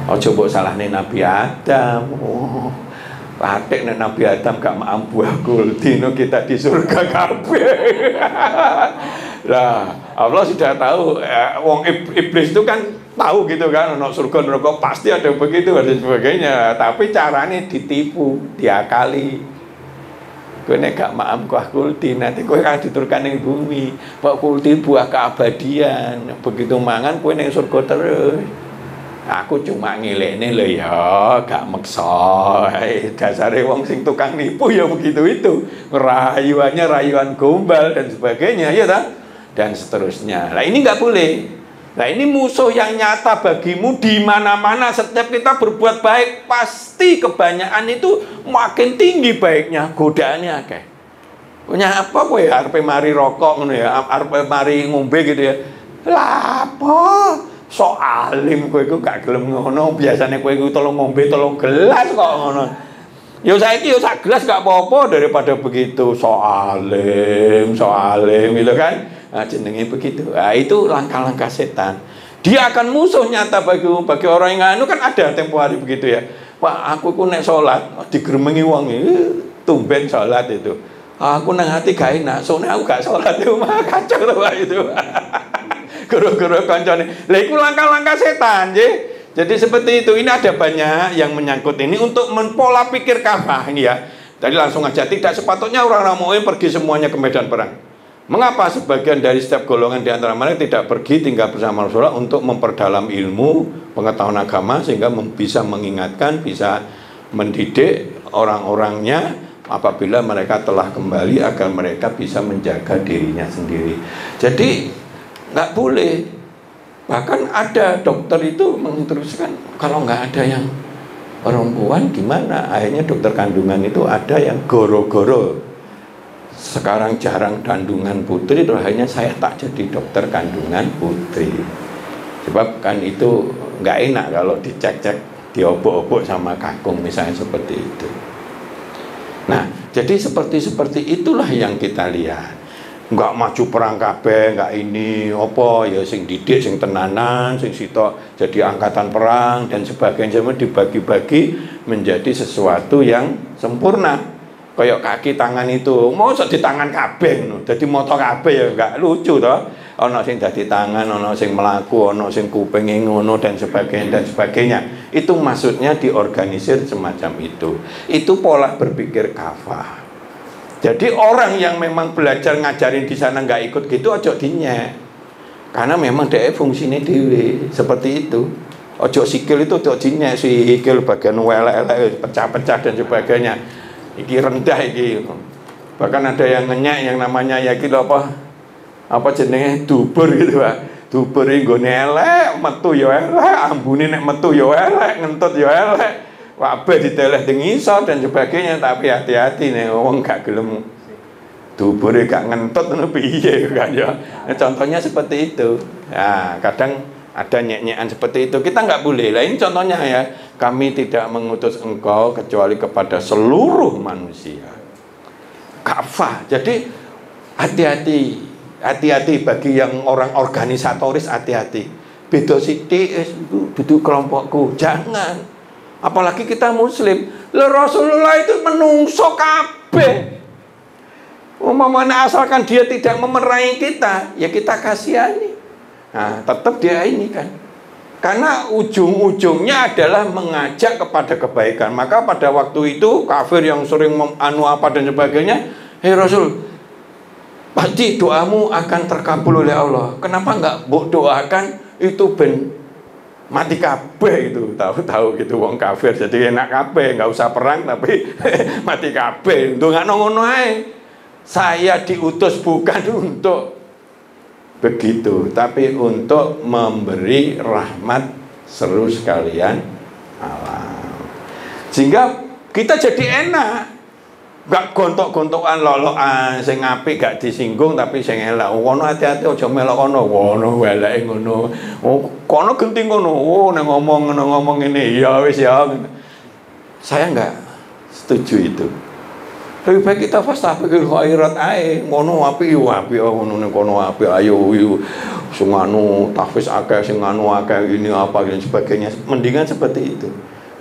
Oh, coba salahnya Nabi Adam. Oh, patek Nabi Adam gak maam buah khuldi, no kita di surga kabeh. Lah, Allah sudah tahu, wong iblis itu kan tahu gitu kan, no surga neraka pasti ada begitu dan sebagainya. Tapi caranya ditipu, diakali. Kowe nek gak maam buah khuldi, nanti kowe kan diturunkan ning bumi. Buah khuldi buah keabadian. Begitu mangan kowe ning surga terus. Aku cuma ngilekne lho ya, gak meksa. Dasare wong sing tukang nipu ya begitu itu. Rayuannya rayuan gombal dan sebagainya, ya ta? Dan seterusnya. Nah, ini nggak boleh. Nah, ini musuh yang nyata bagimu di mana-mana. Setiap kita berbuat baik, pasti kebanyakan itu makin tinggi baiknya, godaannya akeh. Punya apa kowe arep mari rokok ngono ya, arep mari ngombe gitu ya. Lah apa? Sok alim kowe iku gak gelem ngono, biasane kowe iku tolong ngombe 3 gelas kok ngono. Ya saiki ya sak gelas gak apa-apa daripada begitu. Sok alim gitu kan. Nah, jenenge begitu. Nah, itu langkah-langkah setan. Dia akan musuh nyata bagi orang yang anu kan ada tempo hari begitu ya. Pak, aku ku nek salat digremengi wong tumben salat itu. Aku nang hati gak enak, soalnya aku gak salat itu mah kacau to itu. Guru-guru kancane. Lah iku langkah-langkah setan, nggih. Jadi seperti itu. Ini ada banyak yang menyangkut ini untuk pola pikir kafah ini ya. Jadi langsung aja, tidak sepatutnya orang-orang mukmin pergi semuanya ke medan perang. Mengapa sebagian dari setiap golongan di antara mereka tidak pergi tinggal bersama Rasulullah untuk memperdalam ilmu, pengetahuan agama sehingga bisa mengingatkan, bisa mendidik orang-orangnya apabila mereka telah kembali agar mereka bisa menjaga dirinya sendiri. Jadi nggak boleh. Bahkan ada dokter itu menginstruksikan kalau nggak ada yang perempuan gimana. Akhirnya dokter kandungan itu ada yang goro-goro sekarang jarang kandungan putri, terus akhirnya saya tak jadi dokter kandungan putri. Sebab kan itu nggak enak kalau dicek-cek, diobok-obok sama kakung misalnya seperti itu. Nah, jadi seperti itulah yang kita lihat. Nggak maju perang kabeh, nggak ini apa ya sing didik sing tenanan, sing sitok jadi angkatan perang dan sebagainya, semua dibagi-bagi menjadi sesuatu yang sempurna. Kayak kaki tangan itu mau di tangan kabeh no. Jadi motor kabeh ya nggak lucu toh. Ono sing dadi tangan, ono sing melaku, ono sing kupinge ngono dan sebagainya. Itu maksudnya diorganisir semacam itu. Itu pola berpikir kafah. Jadi orang yang memang belajar ngajarin di sana nggak ikut gitu, ojo dinyek. Karena memang dia fungsinya dewe seperti itu. Ojo sikil itu ojo dinyek, sikil bagian welek-welek pecah-pecah dan sebagainya. Iki rendah iki. Bahkan ada yang ngenyek yang namanya ya gitu apa jenenge dubur gitu Pak. Dubur iki nggone elek, metu ya elek, ambune nek metu ya elek, ngentut ya elek. Wabe diteleh teng ngisor dan sebagainya, tapi hati-hati nih wong gak gelem dubure gak ngentut ngono piye kan ya. Nah, contohnya seperti itu. Nah, kadang ada nyek-nyekan seperti itu. Kita nggak boleh. Lah ini contohnya ya. Kami tidak mengutus engkau kecuali kepada seluruh manusia. Kafah. Jadi hati-hati bagi yang orang organisatoris, hati-hati. Beda sithik duduk kelompokku. Jangan. Apalagi kita muslim. Lah Rasulullah itu menungso kabeh. Umpamanya asalkan dia tidak memerangi kita, ya kita kasihani. Nah, tetap dia ini kan. Karena ujung-ujungnya adalah mengajak kepada kebaikan. Maka pada waktu itu kafir yang sering anu apa dan sebagainya, hei Rasul, pasti doamu akan terkabul oleh Allah. Kenapa enggak doakan itu ben mati kabeh itu, tahu-tahu gitu wong kafir, jadi enak kabeh, nggak usah perang tapi mati kabeh. Untuk nggak ngono ae. Saya diutus bukan untuk begitu, tapi untuk memberi rahmat seru sekalian alam. Sehingga kita jadi enak. Gak gontok-gontokan lolokan sing apik gak disinggung tapi sing elek. Kono hati-hati aja melok kono. Wono eleke ngono. Oh, kono genting kono. Oh, nek ngomong ngene. Ya wis ya. Saya enggak setuju itu. Lebih baik kita fastabikul khairat ae. Ngono apik yo apik ngono nek kono apik ayo yo. Sing anu tahfiz akeh sing anu akeh ini apa dan sebagainya. Mendingan seperti itu.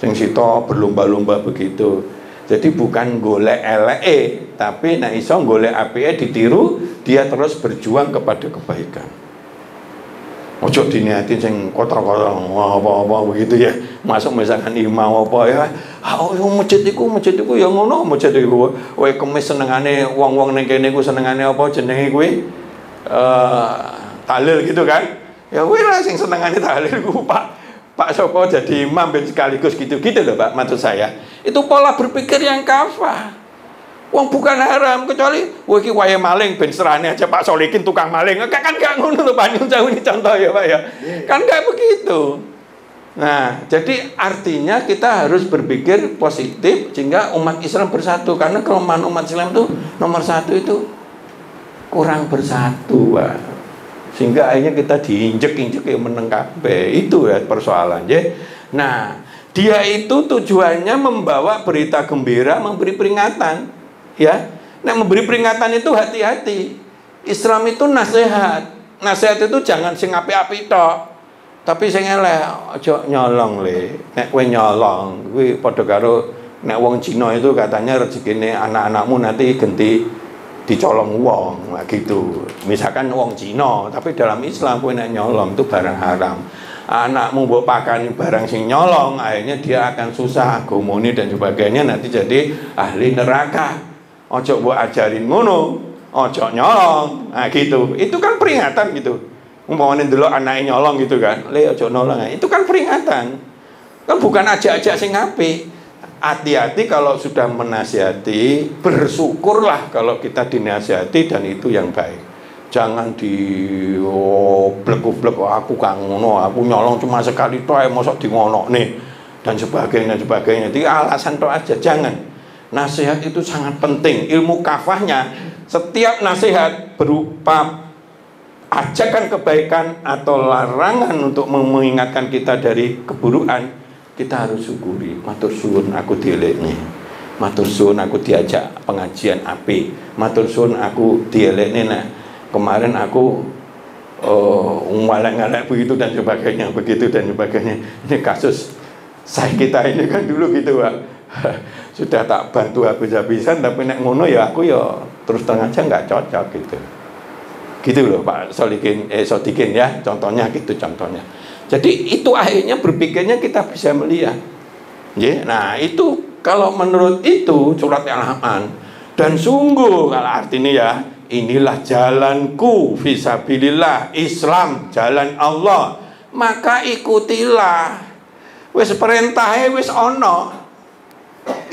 Sing sita berlomba-lomba begitu. Jadi bukan golek eleke, tapi nek iso golek apike ditiru, dia terus berjuang kepada kebaikan. Ojo diniatin sing kotor-kotor apa-apa begitu ya. Masuk misalkan imam apa ya. Masjid iku ya ngono, masjid iku. Kowe kemis senengane wong-wong ning kene iku senengane apa jenenge kuwi? Tahlil gitu kan. Ya kowe lah sing senengane tahlil ku Pak Soko jadi imam ben sekaligus gitu-gitu loh Pak, maksud saya. Itu pola berpikir yang kafah. Wong bukan haram kecuali iki wae maling ben serane aja Pak Solikin tukang maling. Kan gak ngono lho Pak, jauh ini contoh ya Pak ya. Kan gak begitu. Nah, jadi artinya kita harus berpikir positif sehingga umat Islam bersatu, karena kelemahan umat Islam itu nomor satu itu kurang bersatu Pak. Sehingga akhirnya kita diinjek-injek meneng kabeh. Itu ya persoalan ya. Nah, dia itu tujuannya membawa berita gembira, memberi peringatan, ya. Nah, memberi peringatan itu hati-hati. Islam itu nasihat. Nasihat itu jangan sing apik-apik tok. Tapi sing elek aja nyolong le. Nek kowe nyolong, kuwi padha karo nek wong Cina itu katanya rezekine anak-anakmu nanti ganti dicolong wong, nah gitu. Misalkan wong Cina, tapi dalam Islam kowe nek nyolong itu barang haram. Anakmu mbok pakani barang sing nyolong, akhirnya dia akan susah agamane dan sebagainya, nanti jadi ahli neraka. Ojo mbok ajarin ngono, ojo nyolong. Nah gitu. Itu kan peringatan gitu. Umpamane ndelok anake nyolong gitu kan. Le ojo nyolong. Itu kan peringatan. Kan bukan ajak-ajak sing apik. Hati-hati kalau sudah menasihati, bersyukurlah kalau kita dinasihati dan itu yang baik. Jangan di blek-blek aku kang ngono, aku nyolong cuma sekali toh mosok di ngono nih dan sebagainya. Jadi alasan toh aja, jangan. Nasihat itu sangat penting. Ilmu kafahnya, setiap nasihat berupa ajakan kebaikan atau larangan untuk mengingatkan kita dari keburukan, kita harus syukuri. Matur suwun aku dielekne. Matur suwun aku diajak pengajian apik. Matur suwun aku dielekne nah kemarin aku ngalek-ngalek begitu dan sebagainya, Ini kasus saya kita ini kan dulu gitu Pak. Sudah tak bantu habis-habisan, tapi nek ngono ya aku ya terus terang aja nggak cocok gitu. Gitu loh Pak Sodikin ya, contohnya gitu contohnya. Jadi itu akhirnya berpikirnya kita bisa melihat. Ya, nah itu kalau menurut itu surat Al-Rahman. Dan sungguh kalau artinya ya, inilah jalanku fisabilillah, Islam jalan Allah, maka ikutilah. Wis perintahnya wis ono.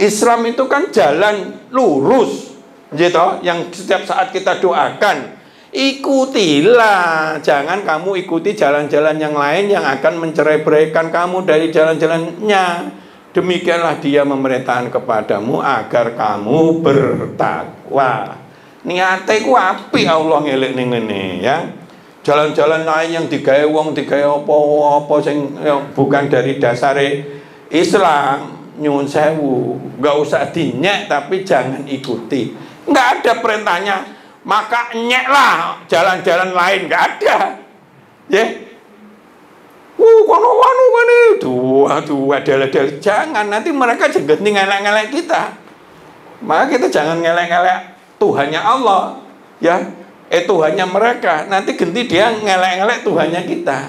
Islam itu kan jalan lurus, gitu, yang setiap saat kita doakan. Ikutilah, jangan kamu ikuti jalan-jalan yang lain yang akan mencerai-beraikan kamu dari jalan-jalannya. Demikianlah dia memerintahkan kepadamu agar kamu bertakwa. Niate ku apik Allah ngelek ning ngene ya. Jalan-jalan lain yang digawe wong digawe apa-apa sing bukan dari dasare Islam, nyuwun sewu, enggak usah dinyek tapi jangan ikuti. Enggak ada perintahnya maka nyeklah jalan-jalan lain, nggak ada ya. Kono ada jangan, nanti mereka juga ngelek-ngelek kita. Maka kita jangan ngelek-ngelek Tuhannya Allah ya, Tuhannya mereka, nanti ganti dia ngelek-ngelek Tuhannya kita.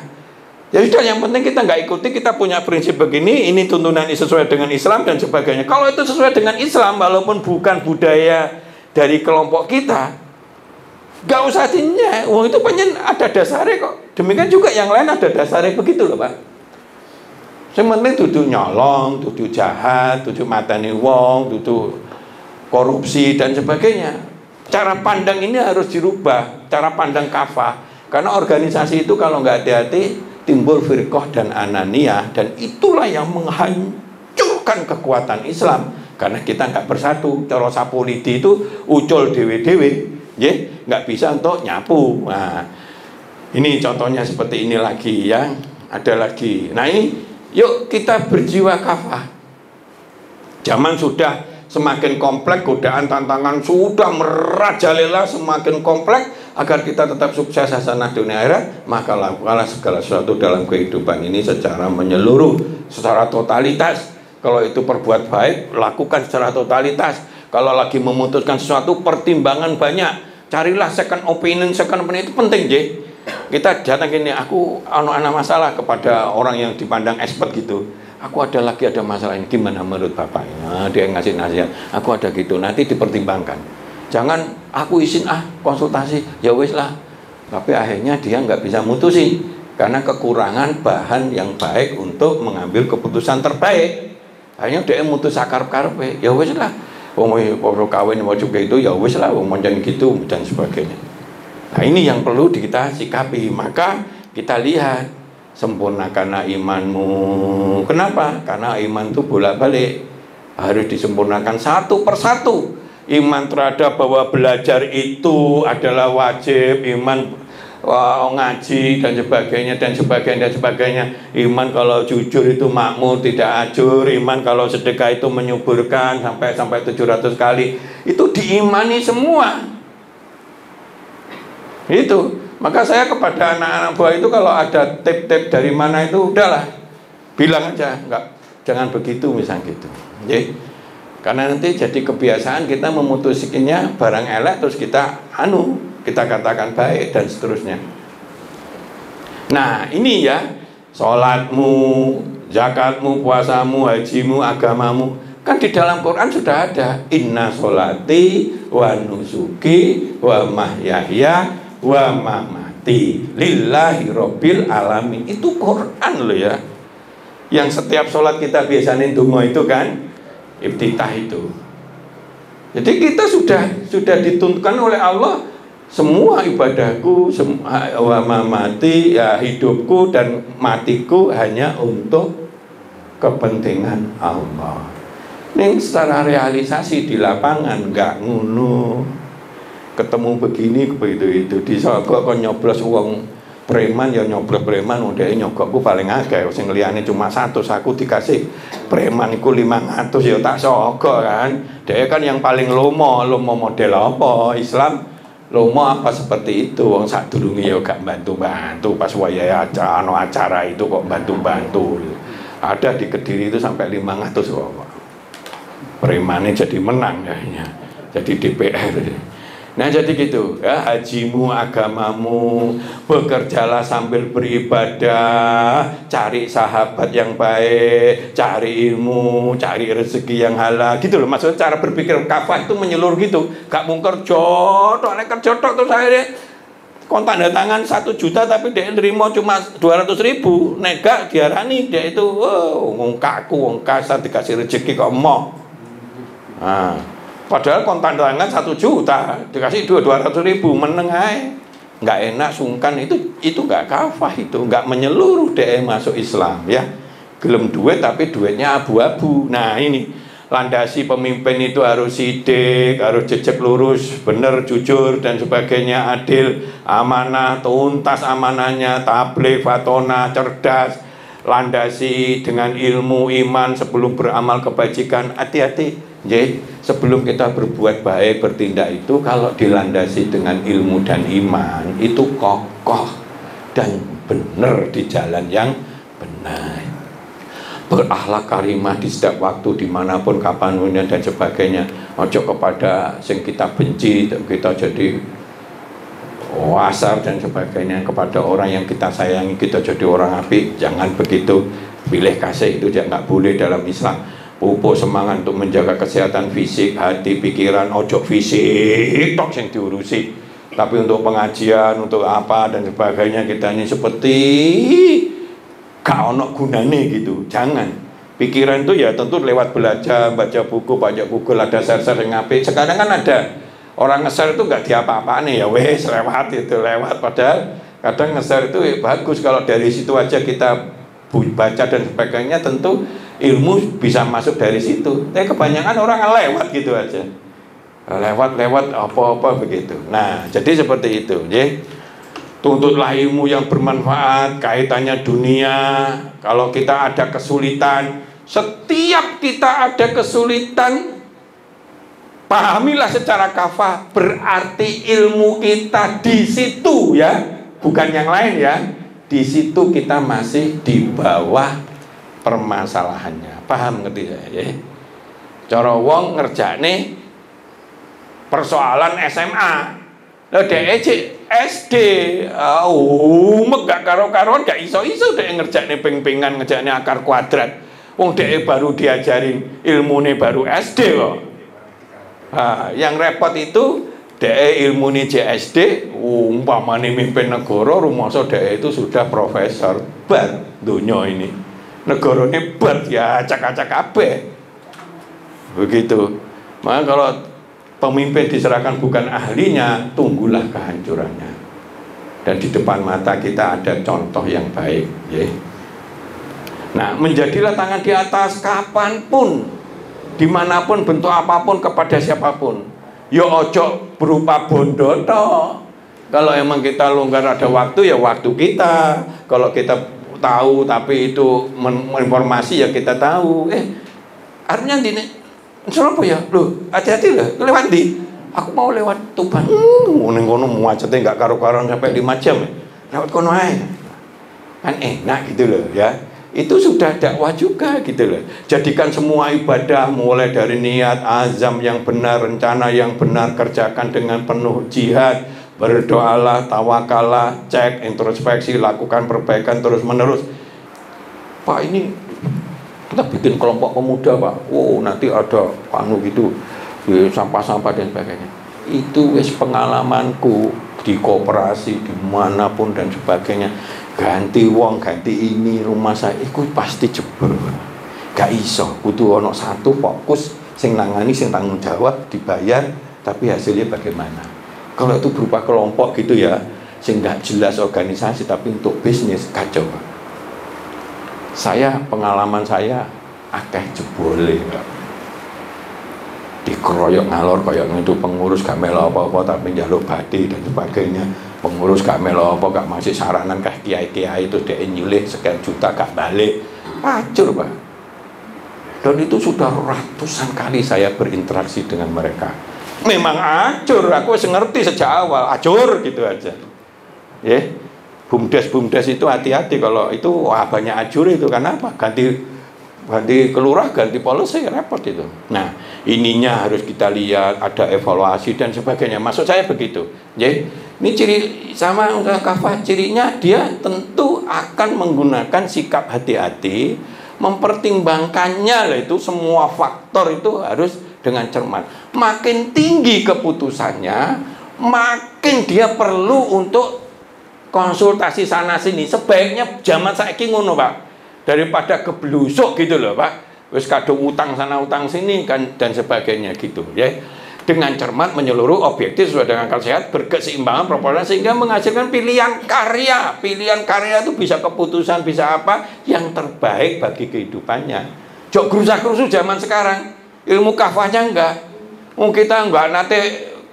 Ya sudah, yang penting kita nggak ikuti, kita punya prinsip begini, ini tuntunan sesuai dengan Islam dan sebagainya. Kalau itu sesuai dengan Islam, walaupun bukan budaya dari kelompok kita, nggak usah dinya. Wong itu pengen ada dasarnya kok. Demikian juga yang lain ada dasarnya begitu loh Pak. Yang penting duduk nyolong, duduk jahat, duduk matani wong, duduk korupsi dan sebagainya. Cara pandang ini harus dirubah, cara pandang kafah. Karena organisasi itu kalau nggak hati-hati timbul firqah dan ananiyah, dan itulah yang menghancurkan kekuatan Islam. Karena kita nggak bersatu, cara sapoliti itu ucul dewe-dewe, ya, nggak bisa untuk nyapu. Nah, ini contohnya seperti ini lagi ya, ada lagi. Nah ini, yuk kita berjiwa kafah. Zaman sudah semakin kompleks, godaan tantangan sudah merajalela semakin kompleks. Agar kita tetap sukses hasanah dunia akhirat, maka lakukanlah segala sesuatu dalam kehidupan ini secara menyeluruh, secara totalitas. Kalau itu perbuat baik, lakukan secara totalitas. Kalau lagi memutuskan sesuatu, pertimbangan banyak. Carilah second opinion itu penting, J. Kita datang gini, aku anak masalah kepada orang yang dipandang expert gitu. Aku ada masalah ini, gimana menurut Bapak? Nah, dia ngasih nasihat, aku ada gitu, nanti dipertimbangkan. Jangan aku izin konsultasi, ya wis lah. Tapi akhirnya dia nggak bisa mutusin karena kekurangan bahan yang baik untuk mengambil keputusan terbaik. Akhirnya dia mutus akarep-karep, ya wis lah. Wong kawin mau juga itu, ya wis lah, wong monceng gitu dan sebagainya. Nah ini yang perlu kita sikapi. Maka kita lihat, sempurnakanlah imanmu. Kenapa? Karena iman itu bolak-balik, harus disempurnakan satu persatu. Iman terhadap bahwa belajar itu adalah wajib, iman ngaji dan sebagainya. Iman kalau jujur itu makmur, tidak ajur. Iman kalau sedekah itu menyuburkan sampai 700 kali. Itu diimani semua. Itu. Maka saya kepada anak-anak buah itu kalau ada tip-tip dari mana itu udahlah, bilang aja, jangan begitu misalnya gitu. Jadi, karena nanti jadi kebiasaan kita memutuskannya barang elek terus kita katakan baik dan seterusnya. Nah ini ya, sholatmu, zakatmu, puasamu, hajimu, agamamu, kan di dalam Quran sudah ada. Inna sholati wa nusuki wa mahyaya wa mamati lillahi rabbil alamin. Itu Quran loh ya. Yang setiap sholat kita biasanya dungo itu kan iftitah itu. Jadi kita sudah dituntutkan oleh Allah, semua ibadahku, semua mati, ya hidupku dan matiku hanya untuk kepentingan Allah. Ini secara realisasi di lapangan nggak ngono. Ketemu begini begitu itu disogok kok nyoblos uang preman, ya nyoblos preman, udah nyogokku paling agak, sing liyane cuma 100, aku dikasih preman iku 500 ya tak sogok kan. Dia kan yang paling lomo model apa? Islam lomo apa seperti itu. Wong sadurunge ya gak bantu-bantu, pas wayahe acara itu kok bantu-bantu. Ada di Kediri itu sampai 500 kok. Premannya jadi menang kayaknya. Jadi DPR. Nah jadi gitu ya, hajimu, agamamu, bekerjalah sambil beribadah, cari sahabat yang baik, cari ilmu, cari rezeki yang halal gitu loh. Maksudnya cara berpikir kafah itu menyeluruh gitu. Gak mau kerja terus akhirnya kontak tangan 1 juta tapi dia nerima cuma 200.000. Nega diarani dia itu wong kaku, wong kasar, dikasih rezeki kok mau. Nah, padahal kontan tangan 1 juta dikasih 200.000 meneng ae. Nggak enak, sungkan, itu nggak kafah, itu nggak menyeluruh dia masuk Islam ya. Gelem duit tapi duitnya abu-abu. Nah ini landasi pemimpin itu harus sidik, harus jejak lurus, bener, jujur dan sebagainya, adil, amanah, tuntas amanahnya, tabligh, fatona, cerdas, landasi dengan ilmu, iman sebelum beramal kebajikan. Hati-hati. Jadi sebelum kita berbuat baik, bertindak itu kalau dilandasi dengan ilmu dan iman itu kokoh dan benar di jalan yang benar, berakhlak karimah di setiap waktu, dimanapun, kapanpun dan sebagainya. Ojo kepada sing kita benci kita jadi wasar dan sebagainya kepada orang yang kita sayangi, kita jadi orang apik. Jangan begitu, pilih kasih itu dia nggak boleh dalam Islam. Pupuk semangat untuk menjaga kesehatan fisik, hati, pikiran, ojo fisik tok yang diurusi. Tapi untuk pengajian, untuk apa dan sebagainya kita ini seperti gak ono gunane gitu. Jangan. Pikiran itu ya tentu lewat belajar, baca buku, baca Google, ada share-share yang apik. Sekarang kan ada orang nge-share itu nggak diapa-apaan ya, wes lewat itu lewat. Padahal kadang nge-share itu bagus kalau dari situ aja kita baca dan sebagainya, tentu ilmu bisa masuk dari situ. Tapi kebanyakan orang lewat gitu aja, lewat apa-apa begitu. Nah, jadi seperti itu, ya. Tuntutlah ilmu yang bermanfaat, kaitannya dunia. Kalau kita ada kesulitan, setiap kita ada kesulitan, pahamilah secara kafah, berarti ilmu kita di situ ya, bukan yang lain ya. Di situ kita masih di bawah permasalahannya. Paham ngerti saya ya? Cara wong ngerjakne persoalan SMA. Lho dhek SD, gak karo-karuan, gak iso-iso dhek ngerjakne ping-pingan, ngerjakne akar kuadrat. Wong dhek baru diajarin ilmune baru SD kok. Yang repot itu dhek ilmune JSD, umpamane mimpin negara, rumangsa dhek itu sudah profesor bar donya ini. Negarane bar ya acak-acak kabeh. Begitu. Maka kalau pemimpin diserahkan bukan ahlinya, tunggulah kehancurannya. Dan di depan mata kita ada contoh yang baik, ya. Nah, menjadilah tangan di atas kapanpun, dimanapun, bentuk apapun, kepada siapapun. Ya ojo berupa bondo toh. Kalau emang kita longgar ada waktu, ya waktu kita. Kalau kita tahu tapi itu informasi, ya kita tahu. Artinya ini Surabaya, loh, hati-hati loh, lewat di. Aku mau lewat Tuban. Ning kono macetnya enggak karo-karuan sampai 5 jam. Lewat kono ae. Kan enak gitu loh ya. Itu sudah dakwah juga gitu loh. Jadikan semua ibadah mulai dari niat, azam yang benar, rencana yang benar, kerjakan dengan penuh jihad, berdoalah, tawakallah, cek, introspeksi, lakukan perbaikan terus-menerus. Pak, ini kita bikin kelompok pemuda Pak, nanti ada gitu, sampah-sampah dan sebagainya. Itu wis pengalamanku di koperasi dimanapun dan sebagainya. Ganti wong, ganti ini, rumah saya itu pasti jebol. Gak iso, kudu ono satu fokus sing nangani, sing tanggung jawab, dibayar, tapi hasilnya bagaimana. Kalau itu berupa kelompok gitu ya, sing gak jelas organisasi tapi untuk bisnis, kacau Pak. Pengalaman saya akeh jebole Pak. Dikeroyok ngalor kayak itu, pengurus gak melo apa-apa tapi njaluk badi dan sebagainya. Pengurus gak melo apa, gak masih saranan kayak kiai-kiai itu dia nyilih sekian juta gak balik. Hancur Pak. Dan itu sudah ratusan kali saya berinteraksi dengan mereka. Memang hancur, aku ngerti sejak awal, hancur gitu aja. Ya. Bumdes itu hati-hati kalau itu banyak ajur itu. Karena apa? Ganti kelurah, ganti policy, repot itu. Nah, ininya harus kita lihat, ada evaluasi dan sebagainya. Maksud saya begitu. Jadi, ini ciri sama usaha kafah, cirinya dia tentu akan menggunakan sikap hati-hati, mempertimbangkannya lah itu semua faktor itu harus dengan cermat. Makin tinggi keputusannya, makin dia perlu untuk konsultasi sana sini. Sebaiknya zaman saiki ngono Pak, daripada keblusuk gitu loh Pak, wis kadung utang sana utang sini kan dan sebagainya gitu ya. Dengan cermat, menyeluruh, objektif sesuai dengan akal sehat, berkeseimbangan proporsional sehingga menghasilkan pilihan karya. Pilihan karya itu bisa keputusan, bisa apa yang terbaik bagi kehidupannya. Jok gerusa-gerusu zaman sekarang, ilmu kafahnya enggak. Kita enggak nate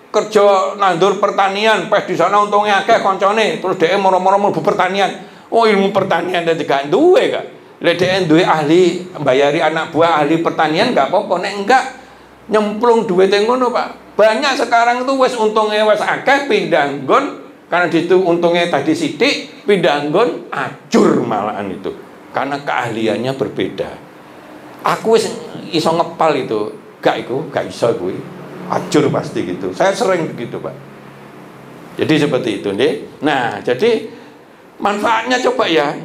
kerja nandur pertanian, pas di sana untungnya akeh koncone, terus dia moro-moro mlebu pertanian. Ilmu pertanian dan juga duwe gak. Lek dhek duwe ahli, bayari anak buah ahli pertanian gak apa-apa, nek enggak nyemplung duwite ngono Pak. Banyak sekarang itu wis untungnya wis akeh pindah nggon, karena itu untungnya tadi sithik, pindah nggon ajur malahan itu. Karena keahliannya berbeda. Aku wis iso ngepal itu, gak iso kuwi. Ajur pasti gitu. Saya sering begitu Pak. Jadi seperti itu, nih. Nah, jadi manfaatnya coba ya.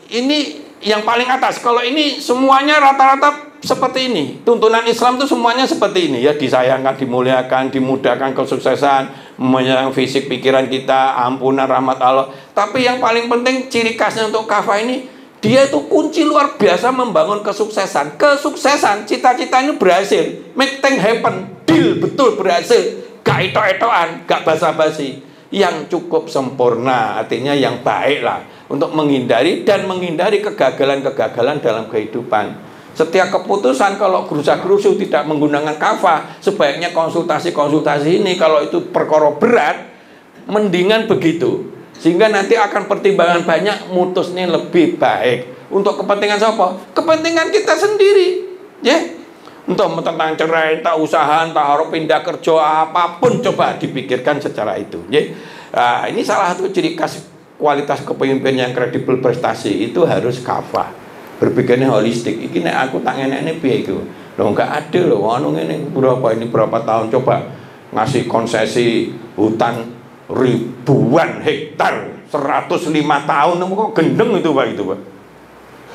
Ini yang paling atas. Kalau ini semuanya rata-rata seperti ini. Tuntunan Islam itu semuanya seperti ini ya, disayangkan, dimuliakan, dimudahkan kesuksesan, menyerang fisik pikiran kita, ampunan rahmat Allah. Tapi yang paling penting ciri khasnya untuk kafah ini, dia itu kunci luar biasa membangun kesuksesan. Kesuksesan, cita-cita ini berhasil, make things happen, deal betul berhasil, gak etok-etokan, gak basa-basi, yang cukup sempurna, artinya yang baik lah, untuk menghindari kegagalan-kegagalan dalam kehidupan. Setiap keputusan kalau gerusa-gerusu tidak menggunakan kafah, sebaiknya konsultasi ini. Kalau itu perkara berat, mendingan begitu, sehingga nanti akan pertimbangan banyak, mutusnya lebih baik. Untuk kepentingan siapa? Kepentingan kita sendiri, ya. Untuk tentang cerai, entah usaha, entah harus pindah kerja, apapun coba dipikirkan secara itu, ya. Nah, ini salah satu ciri khas kualitas kepemimpinan yang kredibel, prestasi itu harus kafah. Berpikirnya holistik. Iki nek aku tak ngenekne piye iku? Lho enggak adil lho, anu ngene berapa tahun coba ngasih konsesi hutan ribuan hektar 105 tahun kok gendeng itu Pak, itu Pak.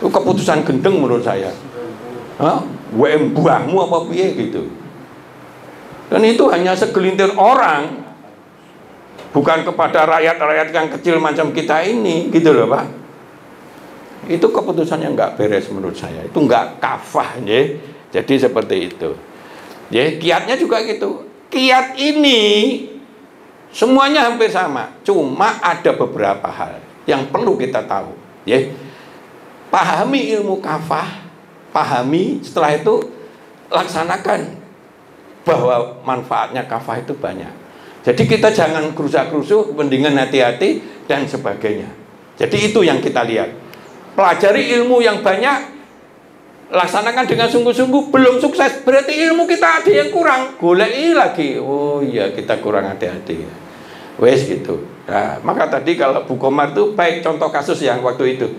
Itu keputusan gendeng menurut saya. Hah? WM buahmu apa piye gitu. Dan itu hanya segelintir orang, bukan kepada rakyat-rakyat yang kecil macam kita ini, gitu loh Pak. Itu keputusan yang nggak beres menurut saya. Itu nggak kafah, ya. Jadi seperti itu. Ya, kiatnya juga gitu. Kiat ini semuanya hampir sama, cuma ada beberapa hal yang perlu kita tahu, ya. Pahami ilmu kafah, pahami, setelah itu laksanakan, bahwa manfaatnya kafah itu banyak. Jadi kita jangan gerusa-gerusu, mendingan hati-hati dan sebagainya. Jadi itu yang kita lihat. Pelajari ilmu yang banyak, laksanakan dengan sungguh-sungguh, belum sukses, berarti ilmu kita ada yang kurang, goleki lagi. Oh iya, kita kurang hati-hati. Wes gitu. Nah, maka tadi kalau Bu Komar itu baik contoh kasus yang waktu itu.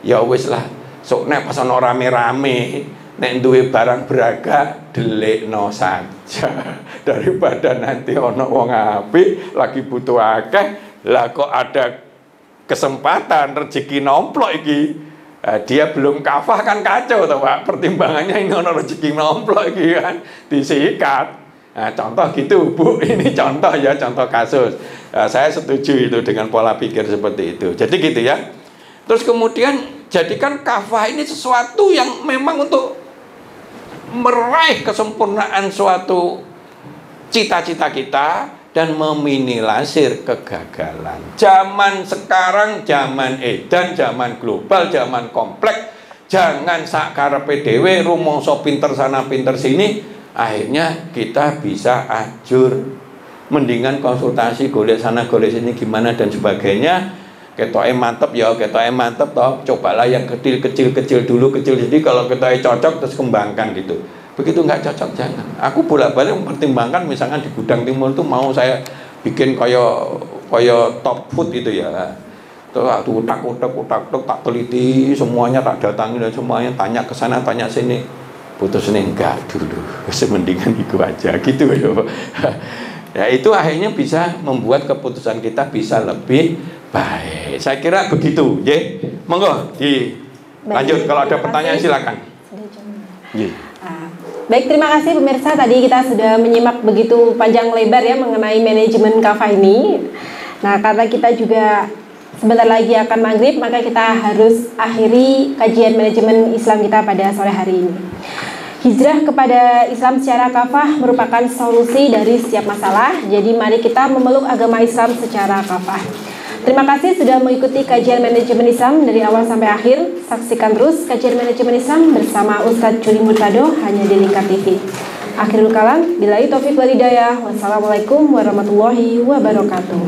Ya wes lah, sok nek pas ono rame-rame, nek duwe barang beragam, delikno saja. Daripada nanti ono wong apik lagi butuh akeh, lah kok ada kesempatan rezeki nomplok iki. Dia belum kafah kan kacau toh Pak. Pertimbangannya ini ono rezeki nomplok iki kan disikat. Nah, contoh gitu Bu, ini contoh ya, contoh kasus. Saya setuju itu dengan pola pikir seperti itu. Jadi gitu ya. Terus kemudian jadikan kafah ini sesuatu yang memang untuk meraih kesempurnaan suatu cita-cita kita dan meminimalisir kegagalan. Zaman sekarang, zaman edan, zaman global, zaman kompleks, jangan sakarepe dhewe rumangsa pinter sana pinter sini, akhirnya kita bisa ajur. Mendingan konsultasi, golek sana golek sini gimana dan sebagainya. Ketoke mantep ya, ketoke mantep toh. Cobalah yang kecil dulu, kecil jadi kalau ketoke cocok terus kembangkan gitu. Begitu nggak cocok jangan. Aku bolak-balik mempertimbangkan, misalkan di Gudang Timur itu mau saya bikin kayak top food gitu ya. Terus aku utak tak teliti semuanya, tak datangi dan semuanya, tanya ke sana tanya sini. Putusnya enggak dulu. Semendingan itu aja gitu ya. Ya itu akhirnya bisa membuat keputusan kita bisa lebih baik. Saya kira begitu, ya. Monggo lanjut kalau ada pertanyaan silakan. Baik, terima kasih pemirsa. Tadi kita sudah menyimak begitu panjang lebar ya mengenai manajemen kafah ini. Nah, karena kita juga sebentar lagi akan maghrib, maka kita harus akhiri kajian manajemen Islam kita pada sore hari ini. Hijrah kepada Islam secara kafah merupakan solusi dari setiap masalah. Jadi mari kita memeluk agama Islam secara kafah. Terima kasih sudah mengikuti kajian manajemen Islam dari awal sampai akhir. Saksikan terus kajian manajemen Islam bersama Ustadz Juli Murtado hanya di Lingkar TV. Akhirul kalam, billahi taufiq wal hidayah. Wassalamualaikum warahmatullahi wabarakatuh.